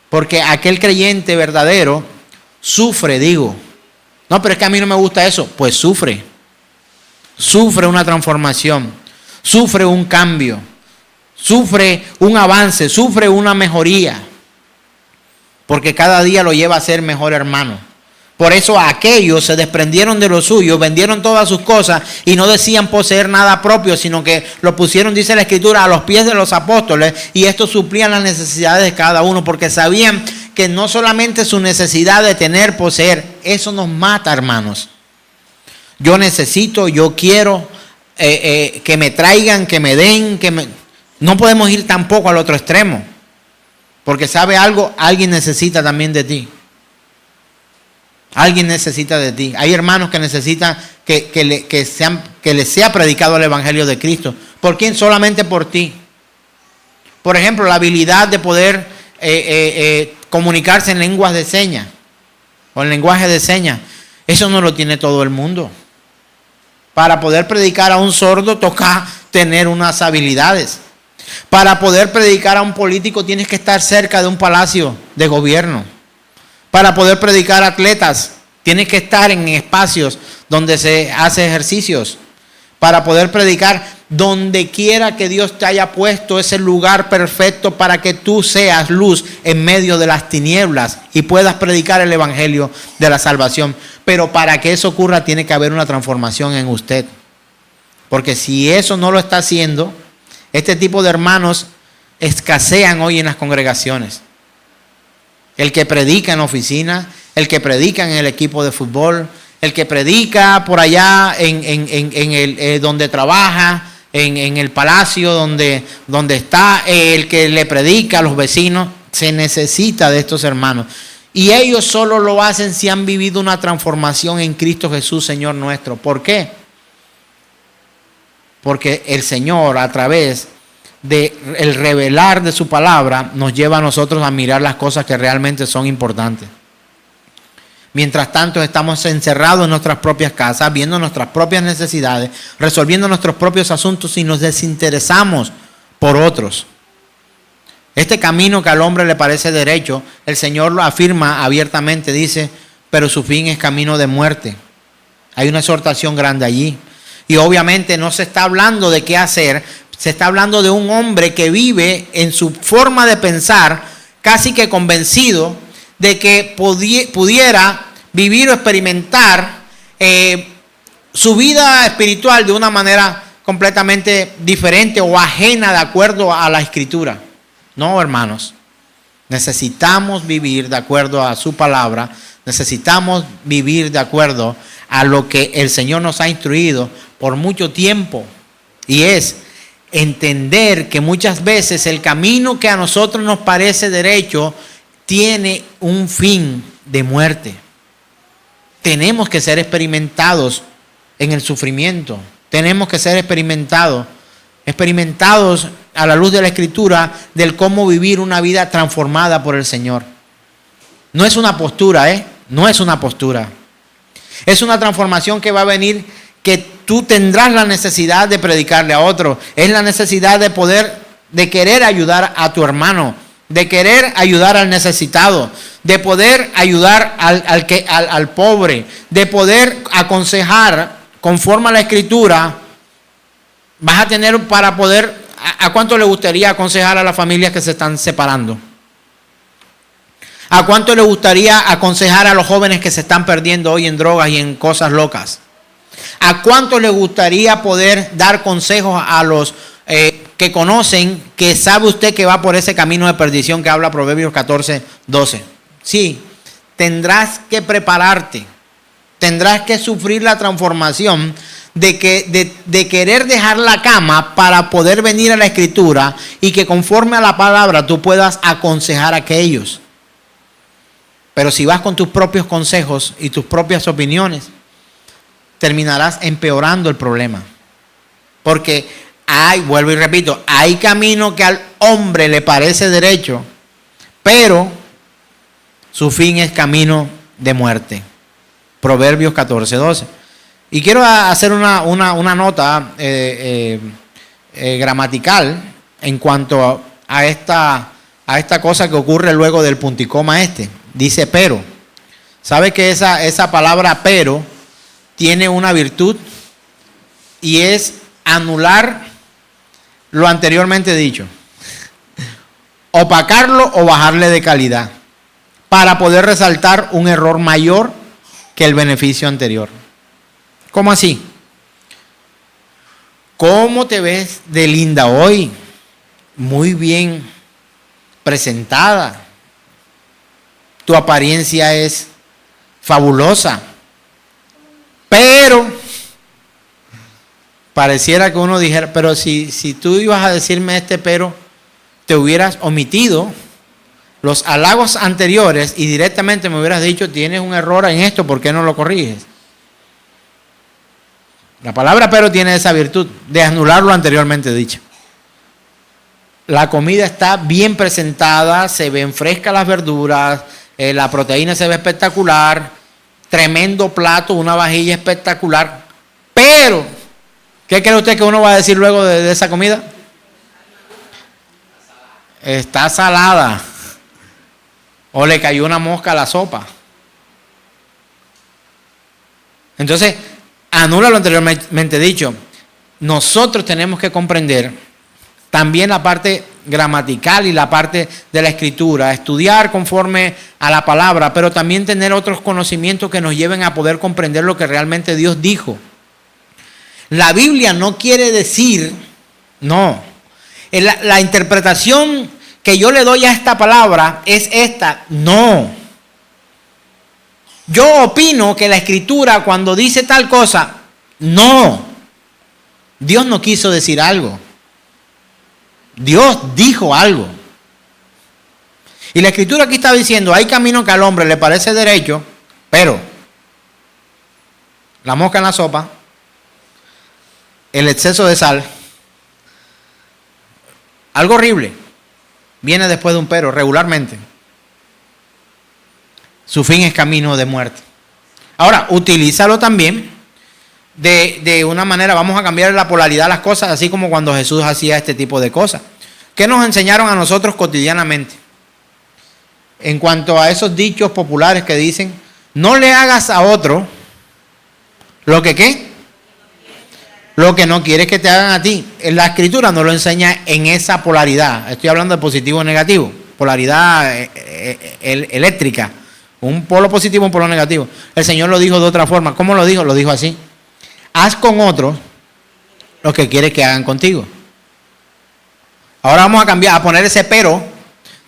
Porque aquel creyente verdadero sufre, digo. No, pero es que a mí no me gusta eso. Pues sufre. Sufre una transformación. Sufre un cambio. Sufre un avance. Sufre una mejoría. Porque cada día lo lleva a ser mejor hermano. Por eso aquellos se desprendieron de lo suyo, vendieron todas sus cosas y no decían poseer nada propio, sino que lo pusieron, dice la Escritura, a los pies de los apóstoles, y estos suplían las necesidades de cada uno, porque sabían que no solamente su necesidad de tener, poseer, eso nos mata, hermanos. Yo necesito, yo quiero que me traigan, que me den, no podemos ir tampoco al otro extremo, porque ¿sabe algo? Alguien necesita también de ti. Alguien necesita de ti. Hay hermanos que necesitan que les sea predicado el Evangelio de Cristo. ¿Por quién? Solamente por ti. Por ejemplo, la habilidad de poder comunicarse en lenguas de señas o en lenguaje de señas. Eso no lo tiene todo el mundo. Para poder predicar a un sordo toca tener unas habilidades. Para poder predicar a un político tienes que estar cerca de un palacio de gobierno. Para poder predicar a atletas, tienes que estar en espacios donde se hace ejercicios. Para poder predicar, donde quiera que Dios te haya puesto, es el lugar perfecto para que tú seas luz en medio de las tinieblas y puedas predicar el Evangelio de la salvación. Pero para que eso ocurra, tiene que haber una transformación en usted. Porque si eso no lo está haciendo, este tipo de hermanos escasean hoy en las congregaciones. El que predica en la oficina, el que predica en el equipo de fútbol, el que predica por allá en donde trabaja, en el palacio donde está, el que le predica a los vecinos, se necesita de estos hermanos. Y ellos solo lo hacen si han vivido una transformación en Cristo Jesús, Señor nuestro. ¿Por qué? Porque el Señor, a través de el revelar de su palabra, nos lleva a nosotros a mirar las cosas que realmente son importantes. Mientras tanto estamos encerrados en nuestras propias casas, viendo nuestras propias necesidades, resolviendo nuestros propios asuntos y nos desinteresamos por otros. Este camino que al hombre le parece derecho, el Señor lo afirma abiertamente, dice, pero su fin es camino de muerte. Hay una exhortación grande allí. Y obviamente no se está hablando de qué hacer. Se está hablando de un hombre que vive en su forma de pensar, casi que convencido de que pudiera vivir o experimentar su vida espiritual de una manera completamente diferente o ajena de acuerdo a la Escritura. No, hermanos. Necesitamos vivir de acuerdo a su palabra. Necesitamos vivir de acuerdo a lo que el Señor nos ha instruido por mucho tiempo. Y es entender que muchas veces el camino que a nosotros nos parece derecho tiene un fin de muerte. Tenemos que ser experimentados en el sufrimiento. Tenemos que ser experimentados a la luz de la Escritura del cómo vivir una vida transformada por el Señor. No es una postura, no es una postura. Es una transformación que va a venir, que tú tendrás la necesidad de predicarle a otro. Es la necesidad de querer ayudar a tu hermano, de querer ayudar al necesitado, de poder ayudar al pobre, de poder aconsejar conforme a la Escritura. Vas a tener para poder, ¿a cuánto le gustaría aconsejar a las familias que se están separando? ¿A cuánto le gustaría aconsejar a los jóvenes que se están perdiendo hoy en drogas y en cosas locas? ¿A cuánto le gustaría poder dar consejos a los que conocen, que sabe usted que va por ese camino de perdición que habla Proverbios 14:12? Sí, tendrás que prepararte, tendrás que sufrir la transformación de querer dejar la cama para poder venir a la Escritura y que conforme a la palabra tú puedas aconsejar a aquellos. Pero si vas con tus propios consejos y tus propias opiniones, terminarás empeorando el problema. Porque vuelvo y repito, hay camino que al hombre le parece derecho, pero su fin es camino de muerte. Proverbios 14:12. Y quiero hacer una nota gramatical en cuanto a esta cosa que ocurre luego del punticoma este. Dice pero. ¿Sabe que esa palabra pero tiene una virtud? Y es anular lo anteriormente dicho. Opacarlo o bajarle de calidad para poder resaltar un error mayor que el beneficio anterior. ¿Cómo así? ¿Cómo te ves de linda hoy? Muy bien presentada. Tu apariencia es fabulosa. Pero pareciera que uno dijera, pero si tú ibas a decirme pero, te hubieras omitido los halagos anteriores y directamente me hubieras dicho, tienes un error en esto, ¿por qué no lo corriges? La palabra pero tiene esa virtud de anular lo anteriormente dicho. La comida está bien presentada, se ven frescas las verduras, la proteína se ve espectacular, tremendo plato, una vajilla espectacular. Pero, ¿qué cree usted que uno va a decir luego de esa comida? Está salada. O le cayó una mosca a la sopa. Entonces, anula lo anteriormente dicho. Nosotros tenemos que comprender también la parte gramatical y la parte de la Escritura, estudiar conforme a la palabra, pero también tener otros conocimientos que nos lleven a poder comprender lo que realmente Dios dijo. La Biblia no quiere decir, no, la interpretación que yo le doy a esta palabra es esta, no. Yo opino que la Escritura cuando dice tal cosa, no. Dios no quiso decir algo. Dios dijo algo. Y la Escritura aquí está diciendo, hay camino que al hombre le parece derecho, pero la mosca en la sopa, el exceso de sal, algo horrible, viene después de un pero, regularmente. Su fin es camino de muerte. Ahora, utilízalo también de una manera, vamos a cambiar la polaridad de las cosas, así como cuando Jesús hacía este tipo de cosas. ¿Qué nos enseñaron a nosotros cotidianamente? En cuanto a esos dichos populares que dicen, no le hagas a otro lo que ¿qué? Lo que no quieres que te hagan a ti. La Escritura nos lo enseña en esa polaridad. Estoy hablando de positivo o negativo. Polaridad eléctrica. Un polo positivo, un polo negativo. El Señor lo dijo de otra forma. ¿Cómo lo dijo? Lo dijo así. Haz con otros lo que quieres que hagan contigo. Ahora vamos a cambiar, a poner ese pero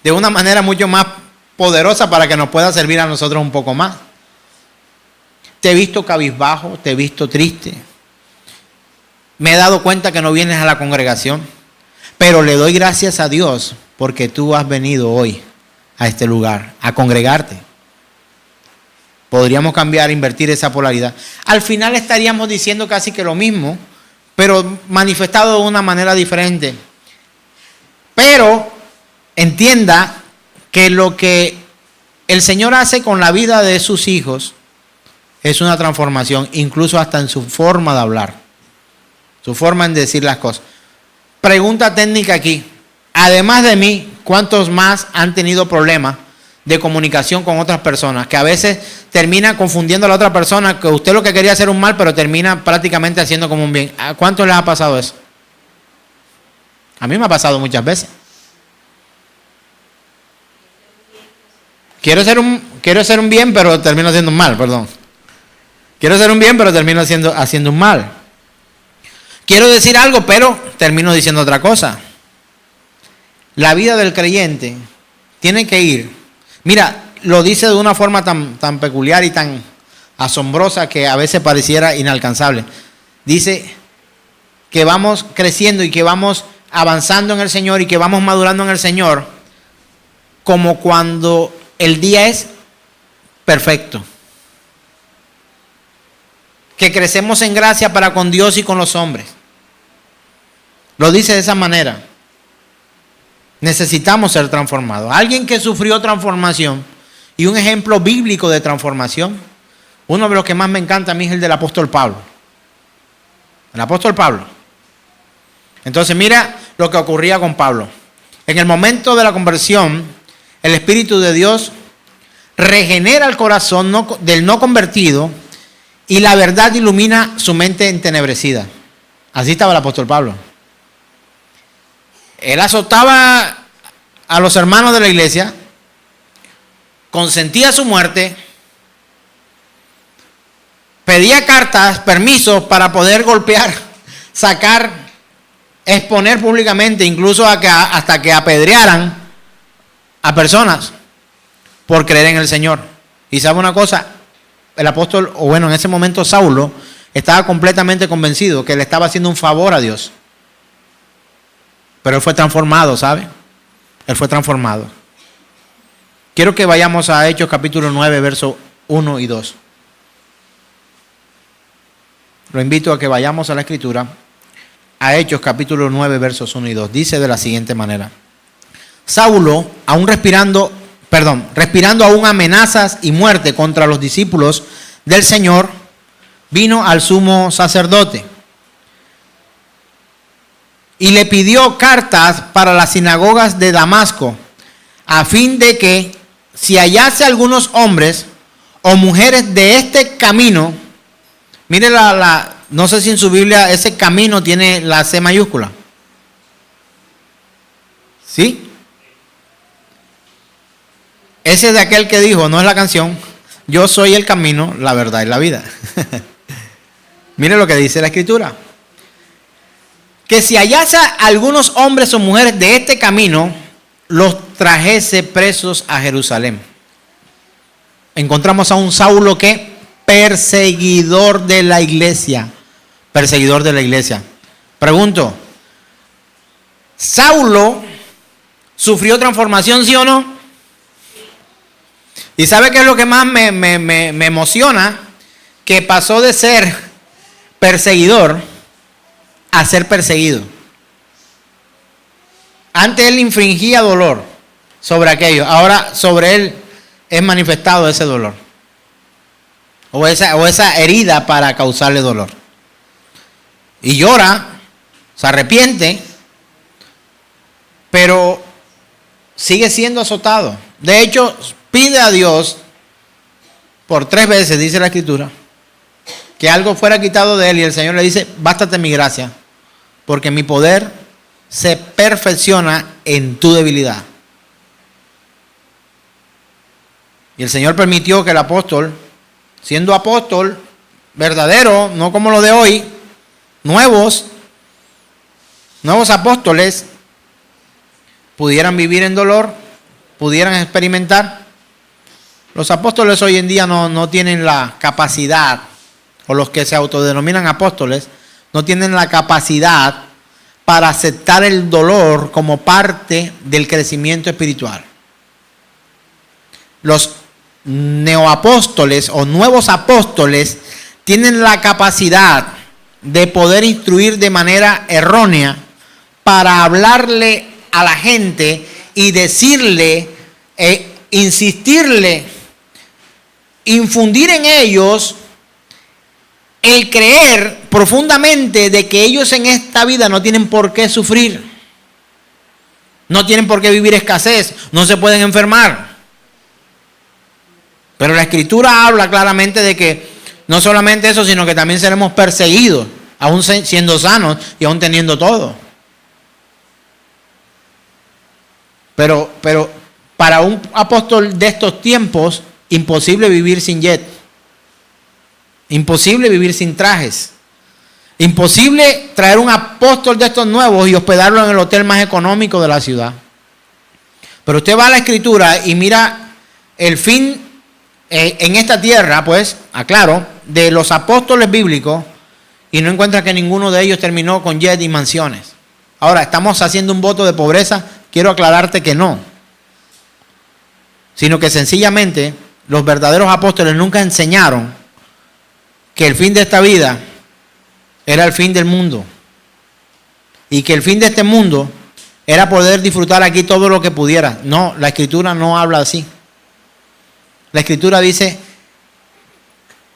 de una manera mucho más poderosa para que nos pueda servir a nosotros un poco más. Te he visto cabizbajo, te he visto triste. Me he dado cuenta que no vienes a la congregación, pero le doy gracias a Dios porque tú has venido hoy a este lugar, a congregarte. Podríamos cambiar, invertir esa polaridad. Al final estaríamos diciendo casi que lo mismo, pero manifestado de una manera diferente. Pero entienda que lo que el Señor hace con la vida de sus hijos es una transformación, incluso hasta en su forma de hablar, su forma en decir las cosas. Pregunta técnica aquí. Además de mí, ¿cuántos más han tenido problemas de comunicación con otras personas? Que a veces termina confundiendo a la otra persona, que usted lo que quería hacer un mal, pero termina prácticamente haciendo como un bien. ¿A cuántos les ha pasado eso? A mí me ha pasado muchas veces. Quiero hacer un bien, pero termino haciendo un mal, perdón. Quiero hacer un bien, pero termino haciendo un mal. Quiero decir algo, pero termino diciendo otra cosa. La vida del creyente tiene que ir. Mira, lo dice de una forma tan peculiar y tan asombrosa que a veces pareciera inalcanzable. Dice que vamos creciendo y que vamos avanzando en el Señor y que vamos madurando en el Señor como cuando el día es perfecto. Que crecemos en gracia para con Dios y con los hombres. Lo dice de esa manera. Necesitamos ser transformados. Alguien que sufrió transformación y un ejemplo bíblico de transformación, uno de los que más me encanta a mí es el del apóstol Pablo. El apóstol Pablo. Entonces mira lo que ocurría con Pablo. En el momento de la conversión, el Espíritu de Dios regenera el corazón del no convertido y la verdad ilumina su mente entenebrecida. Así estaba el apóstol Pablo. Él azotaba a los hermanos de la iglesia, consentía su muerte, pedía cartas, permisos para poder golpear, sacar, exponer públicamente, incluso hasta que apedrearan a personas por creer en el Señor. Y sabe una cosa, el apóstol, o bueno, en ese momento Saulo, estaba completamente convencido que le estaba haciendo un favor a Dios. Pero él fue transformado, ¿sabe? Él fue transformado. Quiero que vayamos a Hechos capítulo 9, versos 1 y 2. Lo invito a que vayamos a la Escritura, a Hechos capítulo 9, versos 1 y 2. Dice de la siguiente manera. Saulo, respirando aún amenazas y muerte contra los discípulos del Señor, vino al sumo sacerdote y le pidió cartas para las sinagogas de Damasco, a fin de que si hallase algunos hombres o mujeres de este camino, mire no sé si en su Biblia ese camino tiene la C mayúscula. ¿Sí? Ese es de aquel que dijo, no es la canción, yo soy el camino, la verdad y la vida. Mire lo que dice la Escritura. Que si hallase algunos hombres o mujeres de este camino, los trajese presos a Jerusalén. Encontramos a un Saulo que perseguidor de la iglesia. Perseguidor de la iglesia. Pregunto, ¿Saulo sufrió transformación, sí o no? ¿Y sabe qué es lo que más me emociona? Que pasó de ser perseguidor a ser perseguido. Antes él infringía dolor sobre aquello, ahora sobre él es manifestado ese dolor o esa herida para causarle dolor. Y llora, se arrepiente, pero sigue siendo azotado. De hecho, pide a Dios por 3 veces, dice la Escritura, que algo fuera quitado de él, y el Señor le dice, bástate mi gracia, porque mi poder se perfecciona en tu debilidad. Y el Señor permitió que el apóstol, siendo apóstol verdadero, no como lo de hoy, nuevos apóstoles, pudieran vivir en dolor, pudieran experimentar. Los apóstoles hoy en día no tienen la capacidad, o los que se autodenominan apóstoles, no tienen la capacidad para aceptar el dolor como parte del crecimiento espiritual. Los neoapóstoles o nuevos apóstoles tienen la capacidad de poder instruir de manera errónea para hablarle a la gente y decirle, insistirle, infundir en ellos el creer profundamente de que ellos en esta vida no tienen por qué sufrir, no tienen por qué vivir escasez, no se pueden enfermar. Pero la Escritura habla claramente de que no solamente eso, sino que también seremos perseguidos, aún siendo sanos y aún teniendo todo. Pero para un apóstol de estos tiempos, imposible vivir sin jet. Imposible vivir sin trajes. Imposible traer un apóstol de estos nuevos y hospedarlo en el hotel más económico de la ciudad. Pero usted va a la Escritura y mira el fin en esta tierra, pues, aclaro, de los apóstoles bíblicos, y no encuentra que ninguno de ellos terminó con jet y mansiones. Ahora, ¿estamos haciendo un voto de pobreza? Quiero aclararte que no. Sino que sencillamente los verdaderos apóstoles nunca enseñaron que el fin de esta vida era el fin del mundo. Y que el fin de este mundo era poder disfrutar aquí todo lo que pudiera. No, la Escritura no habla así. La Escritura dice,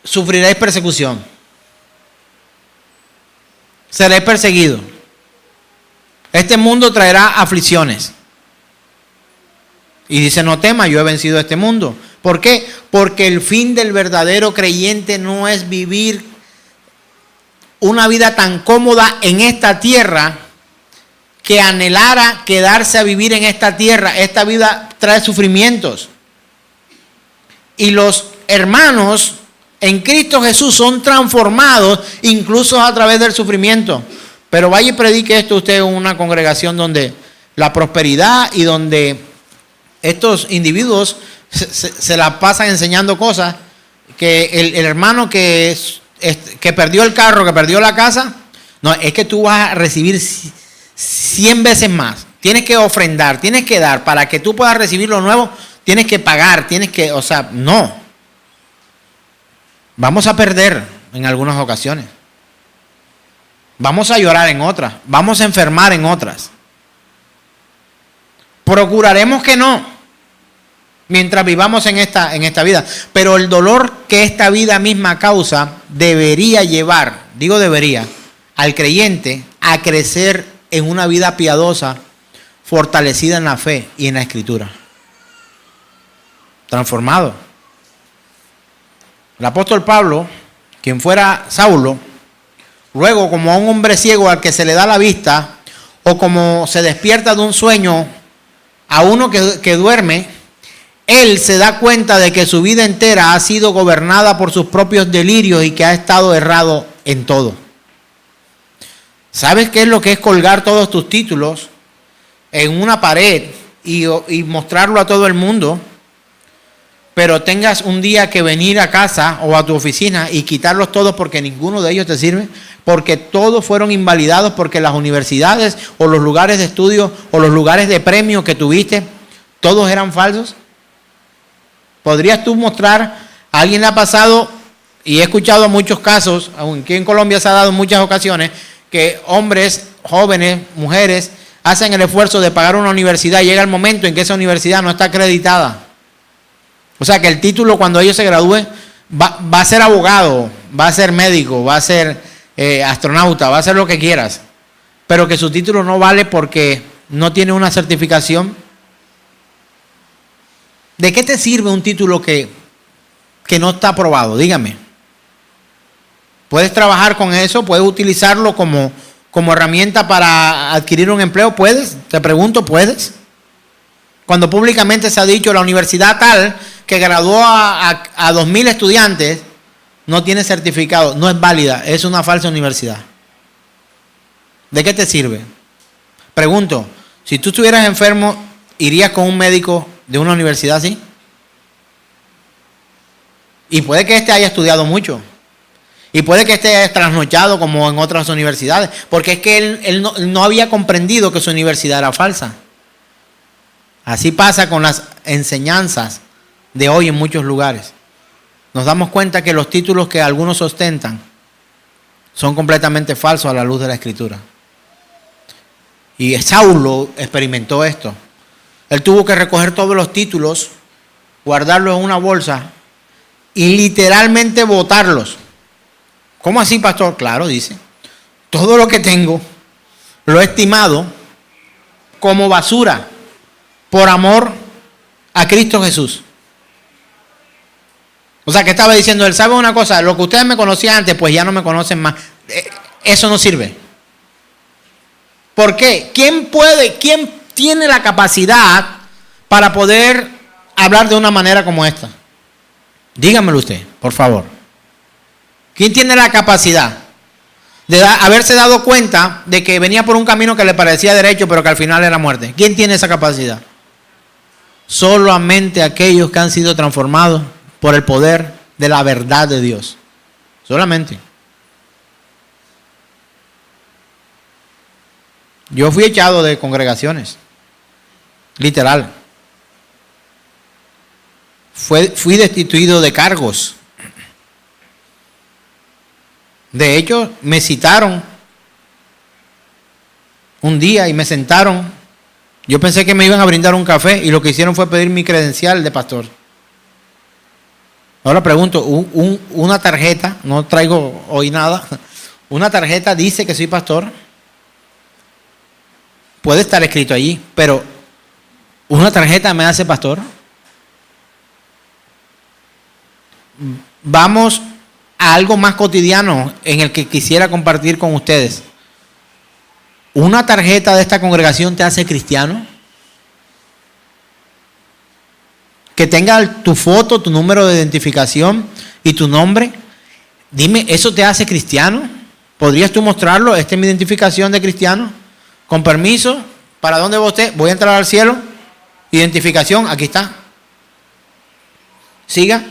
sufriréis persecución. Seréis perseguidos. Este mundo traerá aflicciones. Y dice, no temas, yo he vencido este mundo. ¿Por qué? Porque el fin del verdadero creyente no es vivir una vida tan cómoda en esta tierra que anhelara quedarse a vivir en esta tierra. Esta vida trae sufrimientos. Y los hermanos en Cristo Jesús son transformados incluso a través del sufrimiento. Pero vaya y predique esto usted en una congregación donde la prosperidad y donde estos individuos se la pasan enseñando cosas, que el hermano que perdió el carro, que perdió la casa, no, es que tú vas a recibir 100 veces más. Tienes que ofrendar, tienes que dar, para que tú puedas recibir lo nuevo, tienes que pagar, no. Vamos a perder en algunas ocasiones. Vamos a llorar en otras, vamos a enfermar en otras. Procuraremos que no, mientras vivamos en esta vida. Pero el dolor que esta vida misma causa debería llevar, digo debería, al creyente a crecer en una vida piadosa, fortalecida en la fe y en la Escritura. Transformado. El apóstol Pablo, quien fuera Saulo, luego como a un hombre ciego al que se le da la vista, o como se despierta de un sueño a uno que duerme, él se da cuenta de que su vida entera ha sido gobernada por sus propios delirios y que ha estado errado en todo. ¿Sabes qué es lo que es colgar todos tus títulos en una pared y mostrarlo a todo el mundo? Pero tengas un día que venir a casa o a tu oficina y quitarlos todos porque ninguno de ellos te sirve, porque todos fueron invalidados porque las universidades o los lugares de estudio o los lugares de premio que tuviste, todos eran falsos. ¿Podrías tú mostrar? A alguien le ha pasado, y he escuchado muchos casos, aunque en Colombia se ha dado en muchas ocasiones, que hombres, jóvenes, mujeres, hacen el esfuerzo de pagar una universidad y llega el momento en que esa universidad no está acreditada. O sea que el título cuando ellos se gradúen va a ser abogado, va a ser médico, va a ser astronauta, va a ser lo que quieras. Pero que su título no vale porque no tiene una certificación. ¿De qué te sirve un título que no está aprobado? Dígame. ¿Puedes trabajar con eso? ¿Puedes utilizarlo como herramienta para adquirir un empleo? ¿Puedes? Te pregunto, ¿puedes? Cuando públicamente se ha dicho la universidad tal que graduó a 2,000 estudiantes no tiene certificado, no es válida, es una falsa universidad. ¿De qué te sirve? Pregunto, si tú estuvieras enfermo, ¿irías con un médico de una universidad así. Y puede que haya estudiado mucho. Y puede que esté trasnochado como en otras universidades. Porque es que él no había comprendido que su universidad era falsa. Así pasa con las enseñanzas de hoy en muchos lugares. Nos damos cuenta que los títulos que algunos ostentan son completamente falsos a la luz de la Escritura. Y Saulo experimentó esto. Él tuvo que recoger todos los títulos, guardarlos en una bolsa y literalmente botarlos. ¿Cómo así, pastor? Claro, dice. Todo lo que tengo lo he estimado como basura por amor a Cristo Jesús. O sea, que estaba diciendo, él sabe una cosa, lo que ustedes me conocían antes, pues ya no me conocen más. Eso no sirve. ¿Por qué? ¿Quién tiene la capacidad para poder hablar de una manera como esta? Dígamelo usted, por favor. ¿Quién tiene la capacidad de haberse dado cuenta de que venía por un camino que le parecía derecho, pero que al final era muerte? ¿Quién tiene esa capacidad? Solamente aquellos que han sido transformados por el poder de la verdad de Dios. Solamente. Yo fui echado de congregaciones. Literal. Fui destituido de cargos. De hecho, me citaron un día y me sentaron. Yo pensé que me iban a brindar un café y lo que hicieron fue pedir mi credencial de pastor. Ahora pregunto, una tarjeta, no traigo hoy nada, una tarjeta dice que soy pastor. Puede estar escrito allí, pero ¿una tarjeta me hace pastor? Vamos a algo más cotidiano en el que quisiera compartir con ustedes. ¿Una tarjeta de esta congregación te hace cristiano? Que tenga tu foto, tu número de identificación y tu nombre. Dime, ¿eso te hace cristiano? ¿Podrías tú mostrarlo? Esta es mi identificación de cristiano. Con permiso, ¿para dónde va usted? Voy a entrar al cielo. Identificación, aquí está. Siga.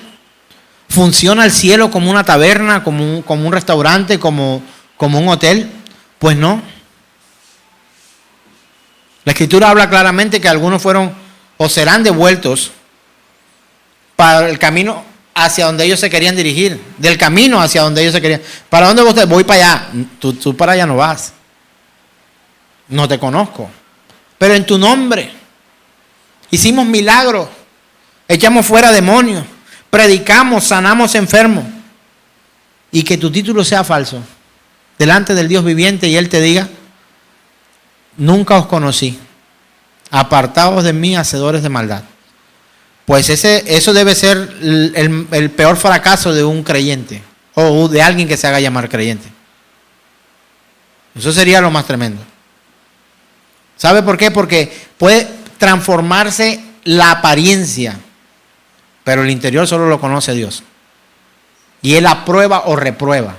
¿Funciona el cielo como una taberna, como un restaurante, como un hotel? Pues no. La Escritura habla claramente que algunos fueron o serán devueltos para el camino hacia donde ellos se querían dirigir. Del camino hacia donde ellos se querían. ¿Para dónde va usted? Voy para allá. Tú para allá no vas. No te conozco. Pero en tu nombre hicimos milagros. Echamos fuera demonios. Predicamos, sanamos enfermos. Y que tu título sea falso delante del Dios viviente y Él te diga: nunca os conocí, apartaos de mí, hacedores de maldad. Pues eso debe ser el peor fracaso de un creyente o de alguien que se haga llamar creyente. Eso sería lo más tremendo. ¿Sabe por qué? Porque puede transformarse la apariencia, pero el interior solo lo conoce Dios. Y Él aprueba o reprueba.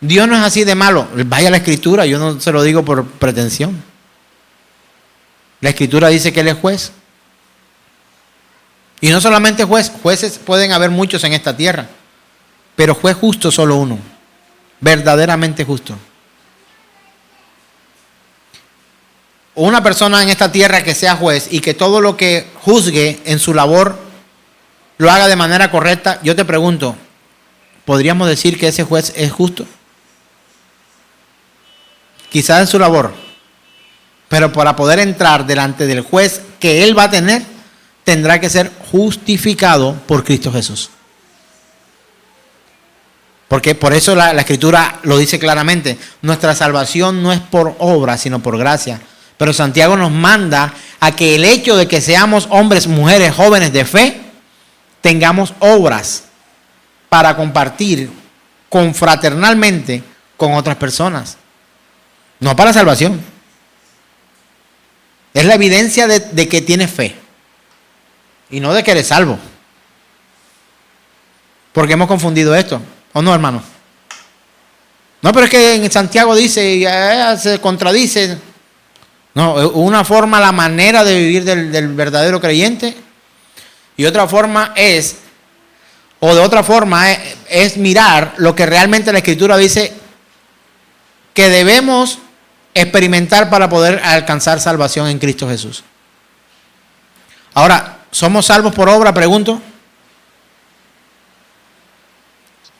Dios no es así de malo. Vaya a la Escritura, yo no se lo digo por pretensión. La Escritura dice que Él es juez. Y no solamente juez, jueces pueden haber muchos en esta tierra, pero juez justo solo uno, verdaderamente justo. Una persona en esta tierra que sea juez y que todo lo que juzgue en su labor lo haga de manera correcta, yo te pregunto, ¿podríamos decir que ese juez es justo? Quizás en su labor, pero para poder entrar delante del juez que él va a tener, tendrá que ser justificado por Cristo Jesús. Porque por eso la Escritura lo dice claramente, nuestra salvación no es por obra, sino por gracia. Pero Santiago nos manda a que el hecho de que seamos hombres, mujeres, jóvenes de fe, tengamos obras para compartir confraternalmente con otras personas. No para salvación. Es la evidencia de que tienes fe. Y no de que eres salvo. Porque hemos confundido esto. ¿O no, hermano? No, pero es que en Santiago dice, se contradice. No, una forma, la manera de vivir del verdadero creyente, y otra forma es, o de otra forma es mirar lo que realmente la Escritura dice que debemos experimentar para poder alcanzar salvación en Cristo Jesús. Ahora, ¿somos salvos por obra? Pregunto.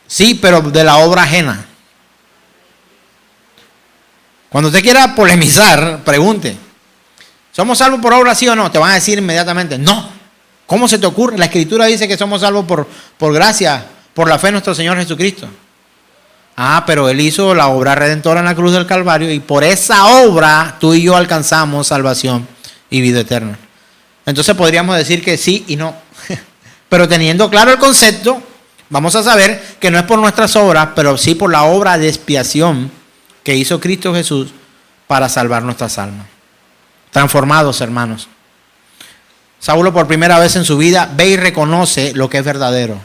Sí, pero de la obra ajena. Cuando usted quiera polemizar, pregunte. ¿Somos salvos por obra, sí o no? Te van a decir inmediatamente, no. ¿Cómo se te ocurre? La Escritura dice que somos salvos por gracia, por la fe en nuestro Señor Jesucristo. Ah, pero Él hizo la obra redentora en la cruz del Calvario y por esa obra tú y yo alcanzamos salvación y vida eterna. Entonces podríamos decir que sí y no. Pero teniendo claro el concepto, vamos a saber que no es por nuestras obras, pero sí por la obra de expiación que hizo Cristo Jesús para salvar nuestras almas. Transformados, hermanos. Saulo por primera vez en su vida ve y reconoce lo que es verdadero.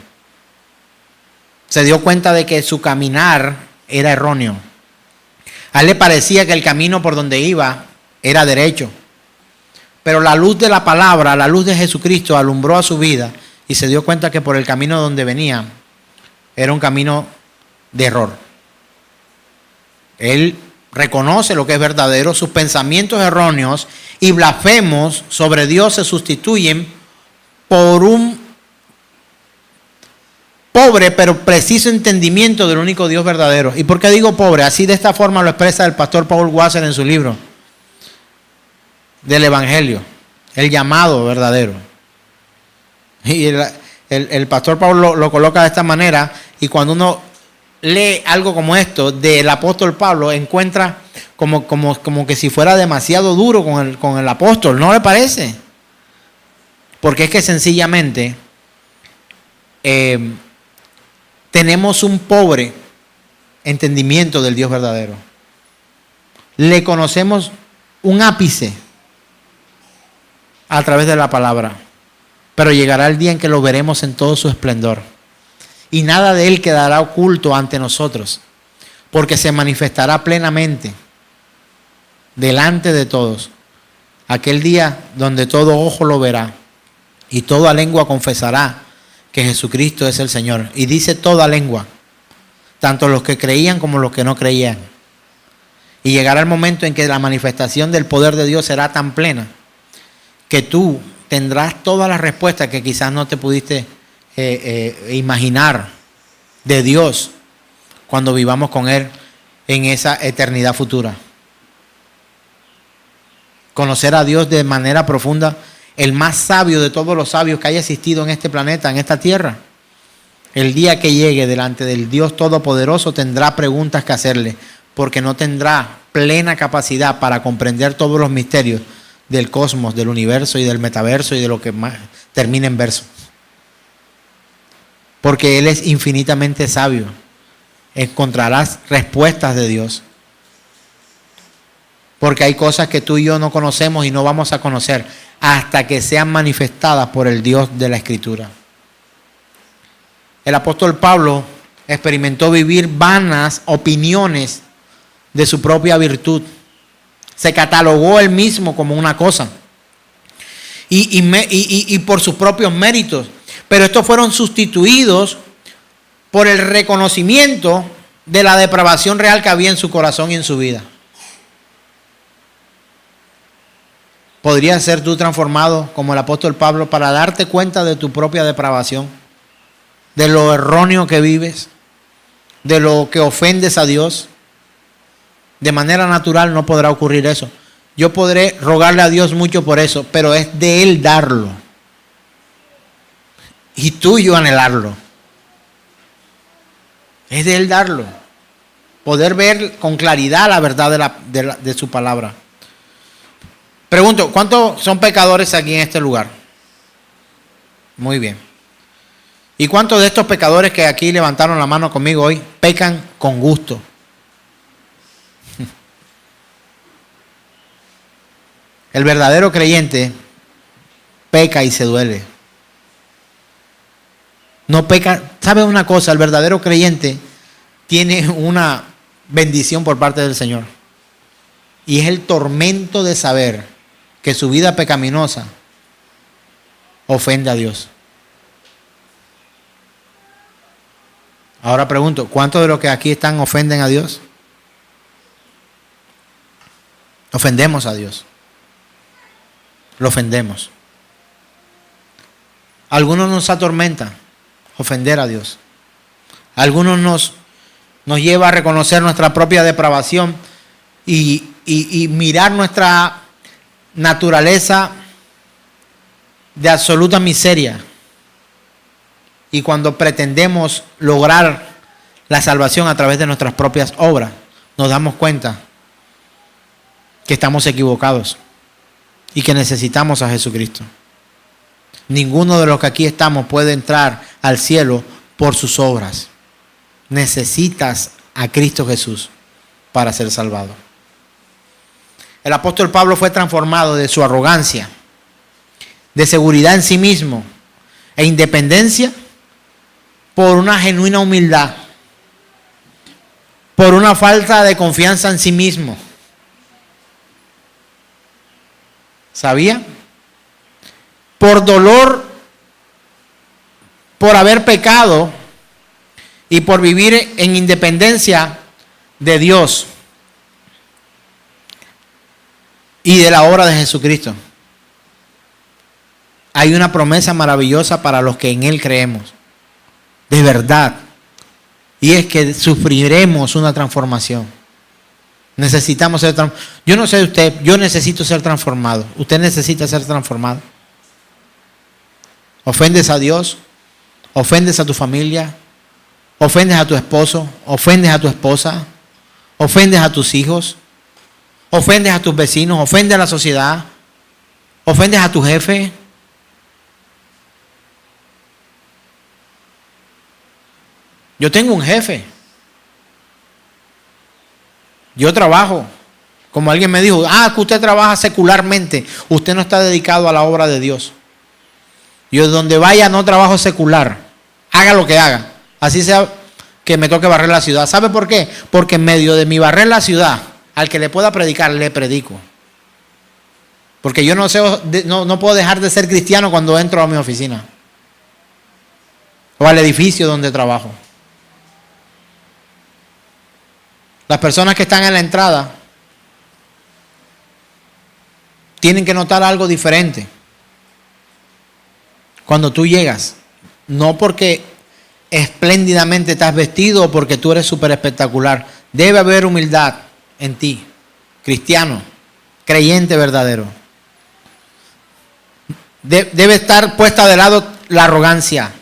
Se dio cuenta de que su caminar era erróneo. A él le parecía que el camino por donde iba era derecho. Pero la luz de la palabra, la luz de Jesucristo alumbró a su vida y se dio cuenta que por el camino donde venía era un camino de error. Él reconoce lo que es verdadero, sus pensamientos erróneos y blasfemos sobre Dios se sustituyen por un pobre pero preciso entendimiento del único Dios verdadero. ¿Y por qué digo pobre? Así de esta forma lo expresa el pastor Paul Wasser en su libro del Evangelio, el llamado verdadero. Y el pastor Paul lo coloca de esta manera, y cuando uno lee algo como esto del apóstol Pablo, encuentra como que si fuera demasiado duro con el apóstol, ¿no le parece? Porque es que sencillamente tenemos un pobre entendimiento del Dios verdadero. Le conocemos un ápice a través de la palabra, pero llegará el día en que lo veremos en todo su esplendor. Y nada de él quedará oculto ante nosotros, porque se manifestará plenamente delante de todos. Aquel día donde todo ojo lo verá y toda lengua confesará que Jesucristo es el Señor. Y dice toda lengua, tanto los que creían como los que no creían. Y llegará el momento en que la manifestación del poder de Dios será tan plena que tú tendrás todas las respuestas que quizás no te pudiste imaginar de Dios cuando vivamos con Él en esa eternidad futura. Conocer a Dios de manera profunda, el más sabio de todos los sabios que haya existido en este planeta, en esta tierra. El día que llegue delante del Dios Todopoderoso tendrá preguntas que hacerle, porque no tendrá plena capacidad para comprender todos los misterios del cosmos, del universo y del metaverso y de lo que más termina en verso. Porque Él es infinitamente sabio. Encontrarás respuestas de Dios. Porque hay cosas que tú y yo no conocemos y no vamos a conocer hasta que sean manifestadas por el Dios de la Escritura. El apóstol Pablo experimentó vivir vanas opiniones de su propia virtud. Se catalogó él mismo como una cosa. Y por sus propios méritos. Pero estos fueron sustituidos por el reconocimiento de la depravación real que había en su corazón y en su vida. ¿Podrías ser tú transformado como el apóstol Pablo para darte cuenta de tu propia depravación? De lo erróneo que vives, de lo que ofendes a Dios. De manera natural no podrá ocurrir eso. Yo podré rogarle a Dios mucho por eso, pero es de Él darlo. Y tú y yo anhelarlo. Es de Él darlo. Poder ver con claridad la verdad de su palabra. Pregunto, ¿cuántos son pecadores aquí en este lugar? Muy bien. ¿Y cuántos de estos pecadores que aquí levantaron la mano conmigo hoy pecan con gusto? El verdadero creyente peca y se duele. No peca. ¿Sabe una cosa? El verdadero creyente tiene una bendición por parte del Señor. Y es el tormento de saber que su vida pecaminosa ofende a Dios. Ahora pregunto, ¿cuántos de los que aquí están ofenden a Dios? Ofendemos a Dios. Lo ofendemos. Algunos nos atormenta ofender a Dios. Algunos nos lleva a reconocer nuestra propia depravación y mirar nuestra naturaleza de absoluta miseria. Y cuando pretendemos lograr la salvación a través de nuestras propias obras, nos damos cuenta que estamos equivocados y que necesitamos a Jesucristo. Ninguno de los que aquí estamos puede entrar al cielo por sus obras. Necesitas a Cristo Jesús para ser salvado. El apóstol Pablo fue transformado de su arrogancia, de seguridad en sí mismo e independencia por una genuina humildad, por una falta de confianza en sí mismo. ¿Sabía? Por dolor, por haber pecado y por vivir en independencia de Dios y de la obra de Jesucristo. Hay una promesa maravillosa para los que en Él creemos, de verdad, y es que sufriremos una transformación. Necesitamos ser transformados. Yo no sé de usted, yo necesito ser transformado. Usted necesita ser transformado. Ofendes a Dios, ofendes a tu familia, ofendes a tu esposo, ofendes a tu esposa, ofendes a tus hijos, ofendes a tus vecinos, ofendes a la sociedad, ofendes a tu jefe. Yo tengo un jefe. Yo trabajo. Como alguien me dijo, que usted trabaja secularmente. Usted no está dedicado a la obra de Dios. Yo donde vaya no trabajo secular. Haga lo que haga. Así sea que me toque barrer la ciudad. ¿Sabe por qué? Porque en medio de mi barrer la ciudad, al que le pueda predicar, le predico. Porque yo no puedo dejar de ser cristiano cuando entro a mi oficina. O al edificio donde trabajo. Las personas que están en la entrada tienen que notar algo diferente cuando tú llegas. No porque espléndidamente estás vestido o porque tú eres súper espectacular. Debe haber humildad en ti, cristiano, creyente verdadero. Debe estar puesta de lado la arrogancia.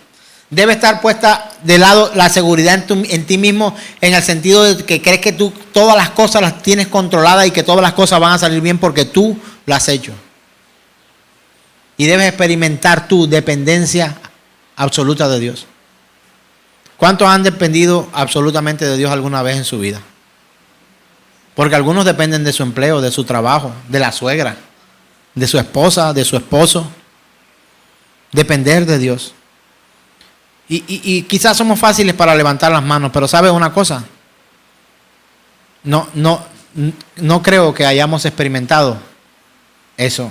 Debe estar puesta de lado la seguridad en ti mismo, en el sentido de que crees que tú todas las cosas las tienes controladas y que todas las cosas van a salir bien porque tú lo has hecho. Y debes experimentar tu dependencia absoluta de Dios. ¿Cuántos han dependido absolutamente de Dios alguna vez en su vida? Porque algunos dependen de su empleo, de su trabajo, de la suegra, de su esposa, de su esposo. Depender de Dios. Y quizás somos fáciles para levantar las manos, pero ¿sabes una cosa? No creo que hayamos experimentado eso.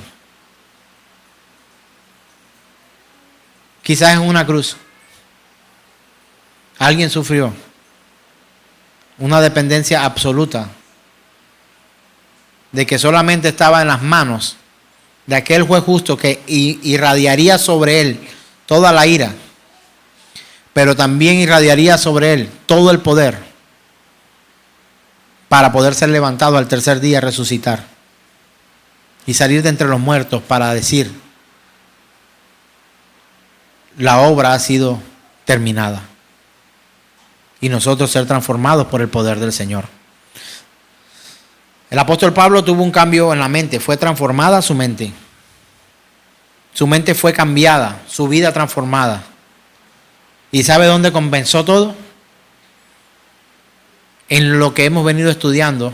Quizás en una cruz alguien sufrió una dependencia absoluta de que solamente estaba en las manos de aquel juez justo que irradiaría sobre él toda la ira, pero también irradiaría sobre él todo el poder para poder ser levantado al tercer día, resucitar y salir de entre los muertos para decir: la obra ha sido terminada, y nosotros ser transformados por el poder del Señor. El apóstol Pablo tuvo un cambio en la mente, fue transformada su mente. Su mente fue cambiada, su vida transformada. ¿Y sabe dónde comenzó todo? En lo que hemos venido estudiando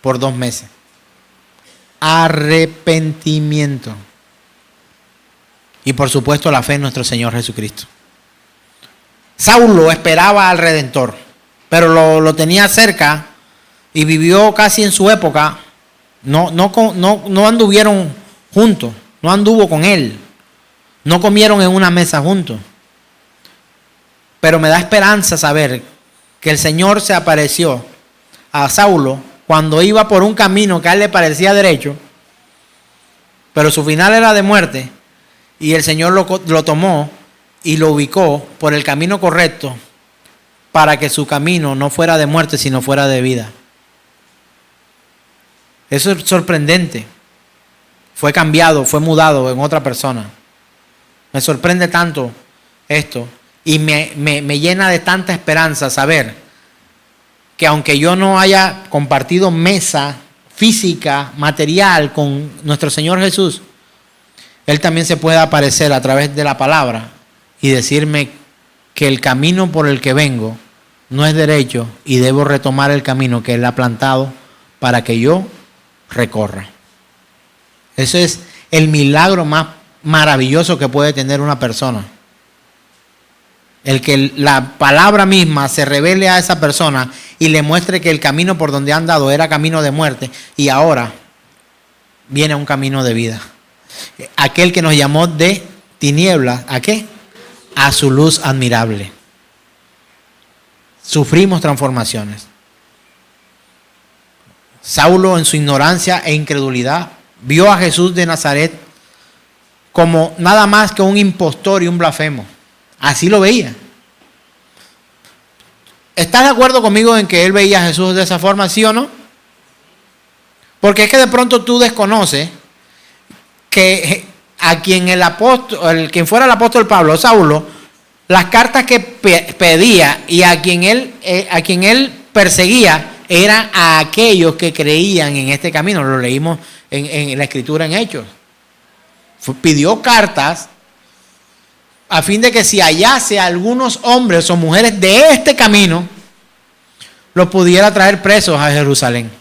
por 2 meses. Arrepentimiento. Y por supuesto la fe en nuestro Señor Jesucristo. Saulo esperaba al Redentor, pero lo tenía cerca y vivió casi en su época, no anduvieron juntos, no anduvo con él, no comieron en una mesa juntos. Pero me da esperanza saber que el Señor se apareció a Saulo cuando iba por un camino que a él le parecía derecho, pero su final era de muerte, y el Señor lo tomó y lo ubicó por el camino correcto para que su camino no fuera de muerte, sino fuera de vida. Eso es sorprendente. Fue cambiado, fue mudado en otra persona. Me sorprende tanto esto y me llena de tanta esperanza saber que aunque yo no haya compartido mesa física, material con nuestro Señor Jesús, Él también se puede aparecer a través de la palabra y decirme que el camino por el que vengo no es derecho y debo retomar el camino que Él ha plantado para que yo recorra. Eso es el milagro más maravilloso que puede tener una persona. El que la palabra misma se revele a esa persona y le muestre que el camino por donde han dado era camino de muerte y ahora viene un camino de vida. Aquel que nos llamó de tinieblas, ¿a qué? A su luz admirable. Sufrimos transformaciones. Saulo, en su ignorancia e incredulidad, vio a Jesús de Nazaret como nada más que un impostor y un blasfemo. Así lo veía. ¿Estás de acuerdo conmigo en que él veía a Jesús de esa forma, sí o no? Porque es que de pronto tú desconoces que a quien quien fuera el apóstol Pablo, Saulo, las cartas que pedía y a quien él perseguía eran a aquellos que creían en este camino. Lo leímos en la escritura en Hechos. Pidió cartas a fin de que si hallase a algunos hombres o mujeres de este camino, los pudiera traer presos a Jerusalén.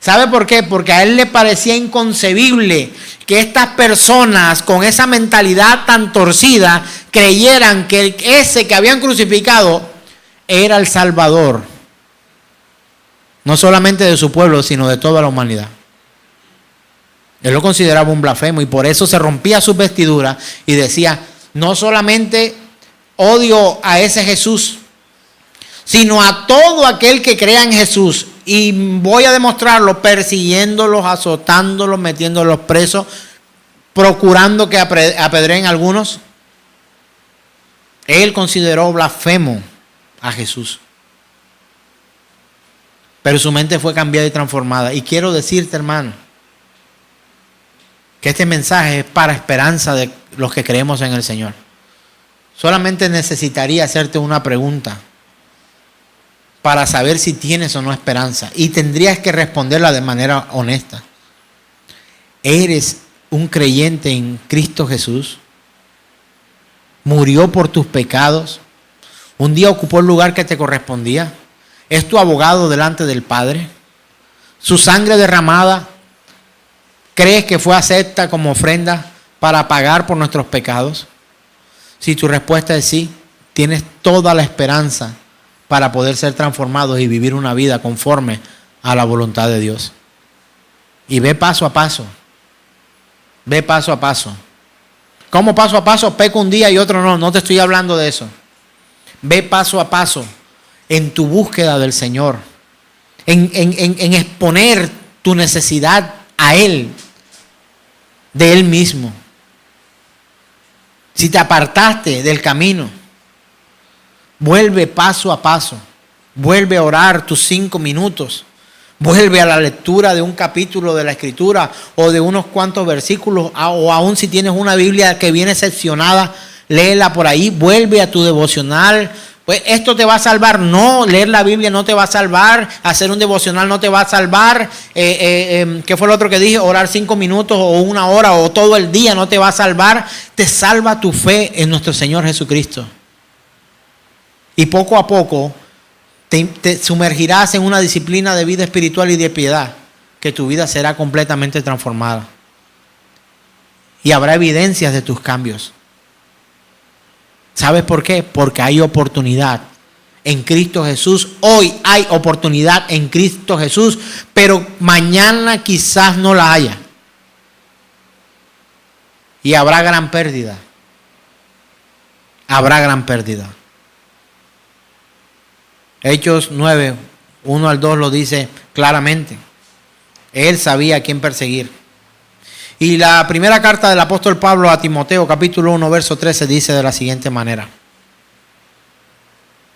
¿Sabe por qué? Porque a él le parecía inconcebible que estas personas con esa mentalidad tan torcida creyeran que ese que habían crucificado era el Salvador. No solamente de su pueblo, sino de toda la humanidad. Él lo consideraba un blasfemo y por eso se rompía sus vestiduras y decía, no solamente odio a ese Jesús, sino a todo aquel que crea en Jesús. Y voy a demostrarlo persiguiéndolos, azotándolos, metiéndolos presos, procurando que apedreen a algunos. Él consideró blasfemo a Jesús. Pero su mente fue cambiada y transformada. Y quiero decirte, hermano, que este mensaje es para esperanza de los que creemos en el Señor. Solamente necesitaría hacerte una pregunta para saber si tienes o no esperanza. Y tendrías que responderla de manera honesta. ¿Eres un creyente en Cristo Jesús? ¿Murió por tus pecados? ¿Un día ocupó el lugar que te correspondía? ¿Es tu abogado delante del Padre? ¿Su sangre derramada crees que fue acepta como ofrenda para pagar por nuestros pecados? Si tu respuesta es sí, tienes toda la esperanza para poder ser transformados y vivir una vida conforme a la voluntad de Dios. Y ve paso a paso. Ve paso a paso. ¿Cómo paso a paso? Peco un día y otro no. No te estoy hablando de eso. Ve paso a paso en tu búsqueda del Señor. En exponer tu necesidad a Él, de Él mismo. Si te apartaste del camino, vuelve paso a paso. Vuelve a orar tus 5 minutos. Vuelve a la lectura de un capítulo de la Escritura o de unos cuantos versículos, o aún si tienes una Biblia que viene seccionada, léela por ahí. Vuelve a tu devocional. Pues esto te va a salvar. No, leer la Biblia no te va a salvar. Hacer un devocional no te va a salvar. ¿Qué fue lo otro que dije? Orar 5 minutos o 1 hora o todo el día no te va a salvar. Te salva tu fe en nuestro Señor Jesucristo. Y poco a poco te sumergirás en una disciplina de vida espiritual y de piedad, que tu vida será completamente transformada. Y habrá evidencias de tus cambios. ¿Sabes por qué? Porque hay oportunidad en Cristo Jesús. Hoy hay oportunidad en Cristo Jesús, pero mañana quizás no la haya. Y habrá gran pérdida. Habrá gran pérdida. Hechos 9, 1 al 2 lo dice claramente. Él sabía a quién perseguir. Y la primera carta del apóstol Pablo a Timoteo, capítulo 1, verso 13, dice de la siguiente manera.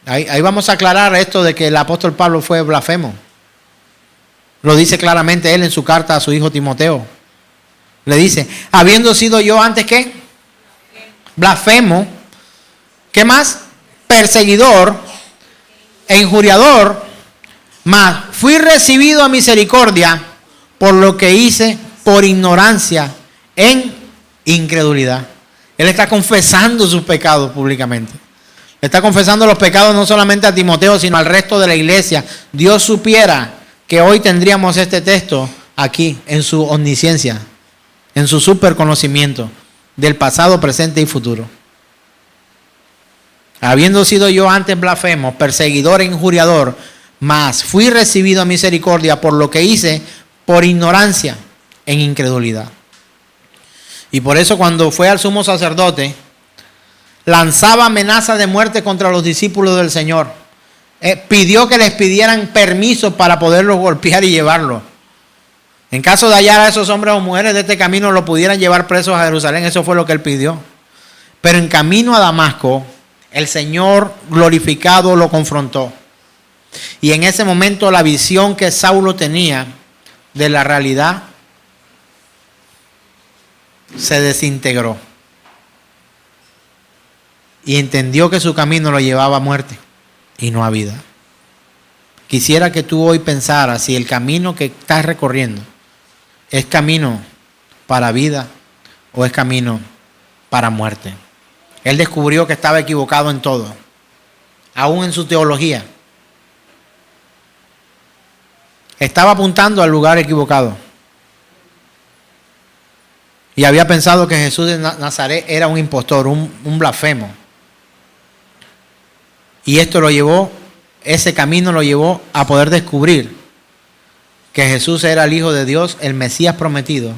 Ahí vamos a aclarar esto de que el apóstol Pablo fue blasfemo. Lo dice claramente él en su carta a su hijo Timoteo. Le dice, habiendo sido yo antes, ¿qué? Blasfemo. ¿Qué más? Perseguidor e injuriador, mas fui recibido a misericordia por lo que hice por ignorancia en incredulidad. Él está confesando sus pecados públicamente. Está confesando los pecados no solamente a Timoteo, sino al resto de la iglesia. Dios supiera que hoy tendríamos este texto aquí en su omnisciencia, en su super conocimiento del pasado, presente y futuro. Habiendo sido yo antes blasfemo, perseguidor e injuriador, mas fui recibido a misericordia por lo que hice por ignorancia en incredulidad. Y por eso cuando fue al sumo sacerdote, lanzaba amenazas de muerte contra los discípulos del Señor. Pidió que les pidieran permiso para poderlos golpear y llevarlos. En caso de hallar a esos hombres o mujeres de este camino, lo pudieran llevar presos a Jerusalén. Eso fue lo que él pidió. Pero en camino a Damasco, el Señor glorificado lo confrontó. Y en ese momento la visión que Saulo tenía de la realidad se desintegró. Y entendió que su camino lo llevaba a muerte y no a vida. Quisiera que tú hoy pensaras si el camino que estás recorriendo es camino para vida o es camino para muerte. Él descubrió que estaba equivocado en todo, aún en su teología. Estaba apuntando al lugar equivocado. Y había pensado que Jesús de Nazaret era un impostor, un blasfemo. Y ese camino lo llevó a poder descubrir que Jesús era el Hijo de Dios, el Mesías prometido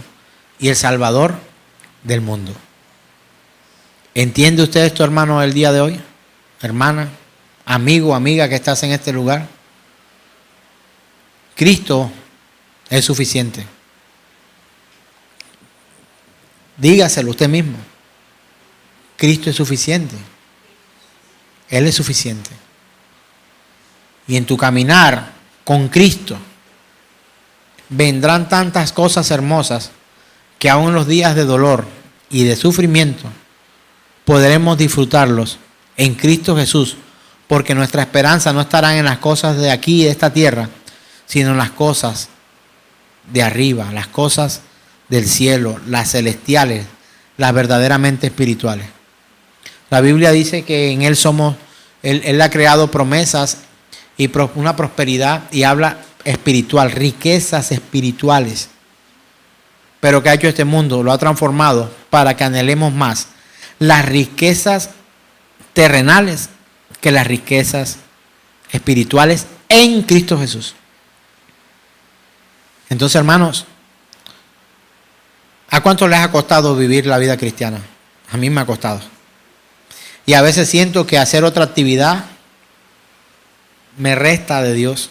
y el Salvador del mundo. ¿Entiende usted esto, hermano, el día de hoy? Hermana, amigo, amiga que estás en este lugar. Cristo es suficiente. Dígaselo usted mismo. Cristo es suficiente. Él es suficiente. Y en tu caminar con Cristo vendrán tantas cosas hermosas que aún en los días de dolor y de sufrimiento podremos disfrutarlos en Cristo Jesús, porque nuestra esperanza no estará en las cosas de aquí y de esta tierra, sino en las cosas de arriba, las cosas del cielo, las celestiales, las verdaderamente espirituales. La Biblia dice que en Él Él ha creado promesas y una prosperidad, y habla espiritual, riquezas espirituales. Pero ¿qué ha hecho este mundo? Lo ha transformado para que anhelemos más las riquezas terrenales que las riquezas espirituales en Cristo Jesús. Entonces, hermanos, ¿a cuánto les ha costado vivir la vida cristiana? A mí me ha costado. Y a veces siento que hacer otra actividad me resta de Dios.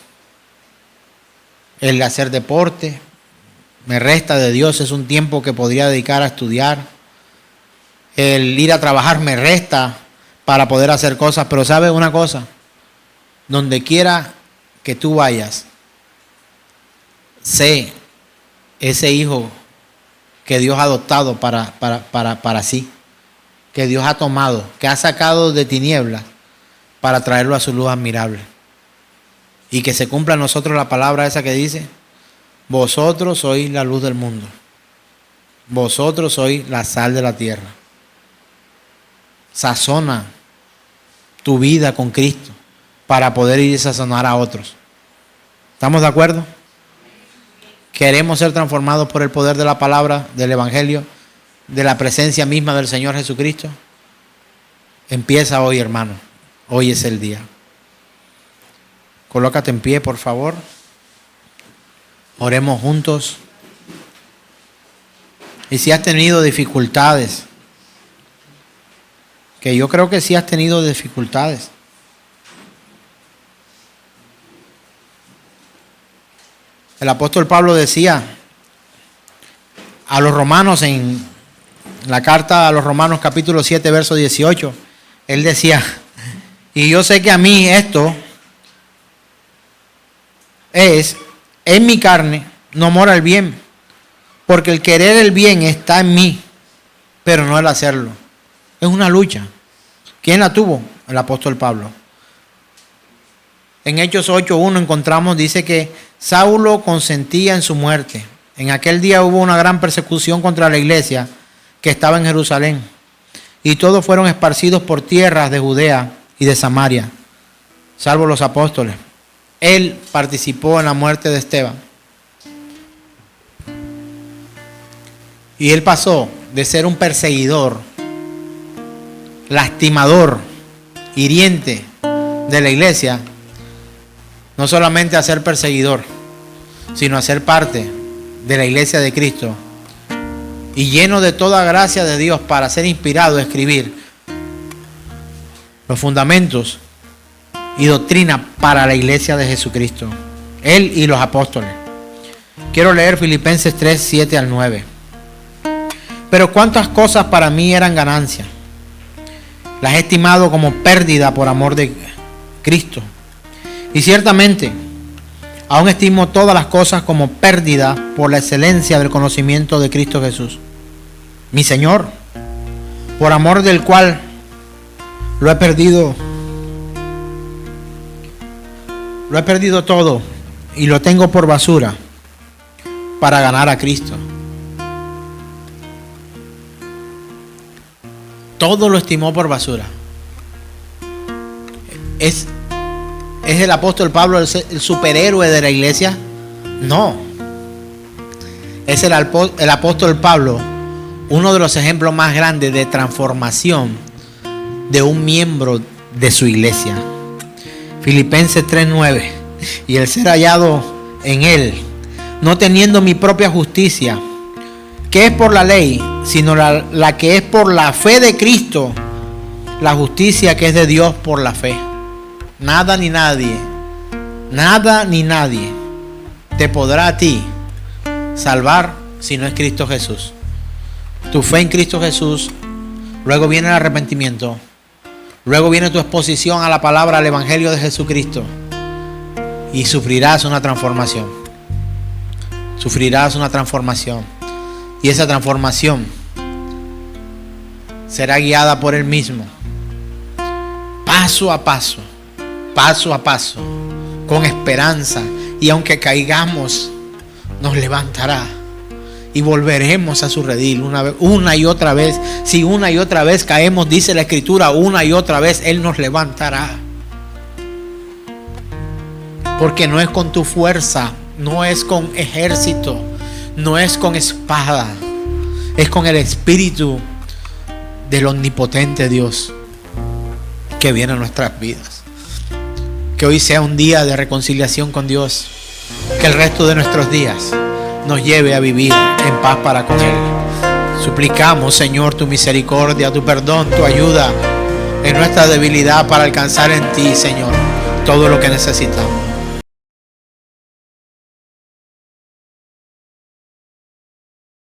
El hacer deporte me resta de Dios. Es un tiempo que podría dedicar a estudiar. El ir a trabajar me resta para poder hacer cosas. Pero ¿sabe una cosa? Donde quiera que tú vayas, sé ese hijo que Dios ha adoptado para sí, que Dios ha tomado, que ha sacado de tinieblas para traerlo a su luz admirable. Y que se cumpla en nosotros la palabra esa que dice: vosotros sois la luz del mundo, vosotros sois la sal de la tierra. Sazona tu vida con Cristo para poder ir a sazonar a otros. ¿Estamos de acuerdo? ¿Queremos ser transformados por el poder de la palabra, del Evangelio, de la presencia misma del Señor Jesucristo? Empieza hoy, hermano. Hoy es el día. Colócate en pie, por favor. Oremos juntos. Y si has tenido dificultades, que yo creo que sí has tenido dificultades. El apóstol Pablo decía a los romanos en la carta a los romanos capítulo 7 verso 18, él decía, y yo sé que a mí esto es, en mi carne no mora el bien, porque el querer el bien está en mí, pero no el hacerlo. Es una lucha. ¿Quién la tuvo? El apóstol Pablo. En Hechos 8:1 encontramos, dice que Saulo consentía en su muerte. En aquel día hubo una gran persecución contra la iglesia que estaba en Jerusalén. Y todos fueron esparcidos por tierras de Judea y de Samaria, salvo los apóstoles. Él participó en la muerte de Esteban. Y él pasó de ser un perseguidor, lastimador, hiriente de la iglesia, no solamente a ser perseguidor, sino a ser parte de la iglesia de Cristo y lleno de toda gracia de Dios para ser inspirado a escribir los fundamentos y doctrina para la iglesia de Jesucristo, él y los apóstoles. Quiero leer Filipenses 3, 7 al 9. Pero cuántas cosas para mí eran ganancia, las he estimado como pérdida por amor de Cristo. Y ciertamente, aún estimo todas las cosas como pérdida por la excelencia del conocimiento de Cristo Jesús, mi Señor, por amor del cual lo he perdido todo y lo tengo por basura para ganar a Cristo. Todo lo estimó por basura. ¿Es el apóstol Pablo el superhéroe de la iglesia? No. Es el apóstol Pablo uno de los ejemplos más grandes de transformación de un miembro de su iglesia. Filipenses 3:9. Y el ser hallado en él, no teniendo mi propia justicia, que es por la ley, sino la que es por la fe de Cristo, la justicia que es de Dios por la fe. Nada ni nadie te podrá a ti salvar si no es Cristo Jesús. Tu fe en Cristo Jesús, luego viene el arrepentimiento, luego viene tu exposición a la palabra, al evangelio de Jesucristo, y sufrirás una transformación. Y esa transformación será guiada por Él mismo, paso a paso, con esperanza. Y aunque caigamos, nos levantará y volveremos a su redil una y otra vez. Si una y otra vez caemos, dice la Escritura, una y otra vez Él nos levantará. Porque no es con tu fuerza, no es con ejército, no es con espada, es con el Espíritu del omnipotente Dios que viene a nuestras vidas. Que hoy sea un día de reconciliación con Dios, que el resto de nuestros días nos lleve a vivir en paz para con Él. Suplicamos, Señor, tu misericordia, tu perdón, tu ayuda en nuestra debilidad para alcanzar en ti, Señor, todo lo que necesitamos.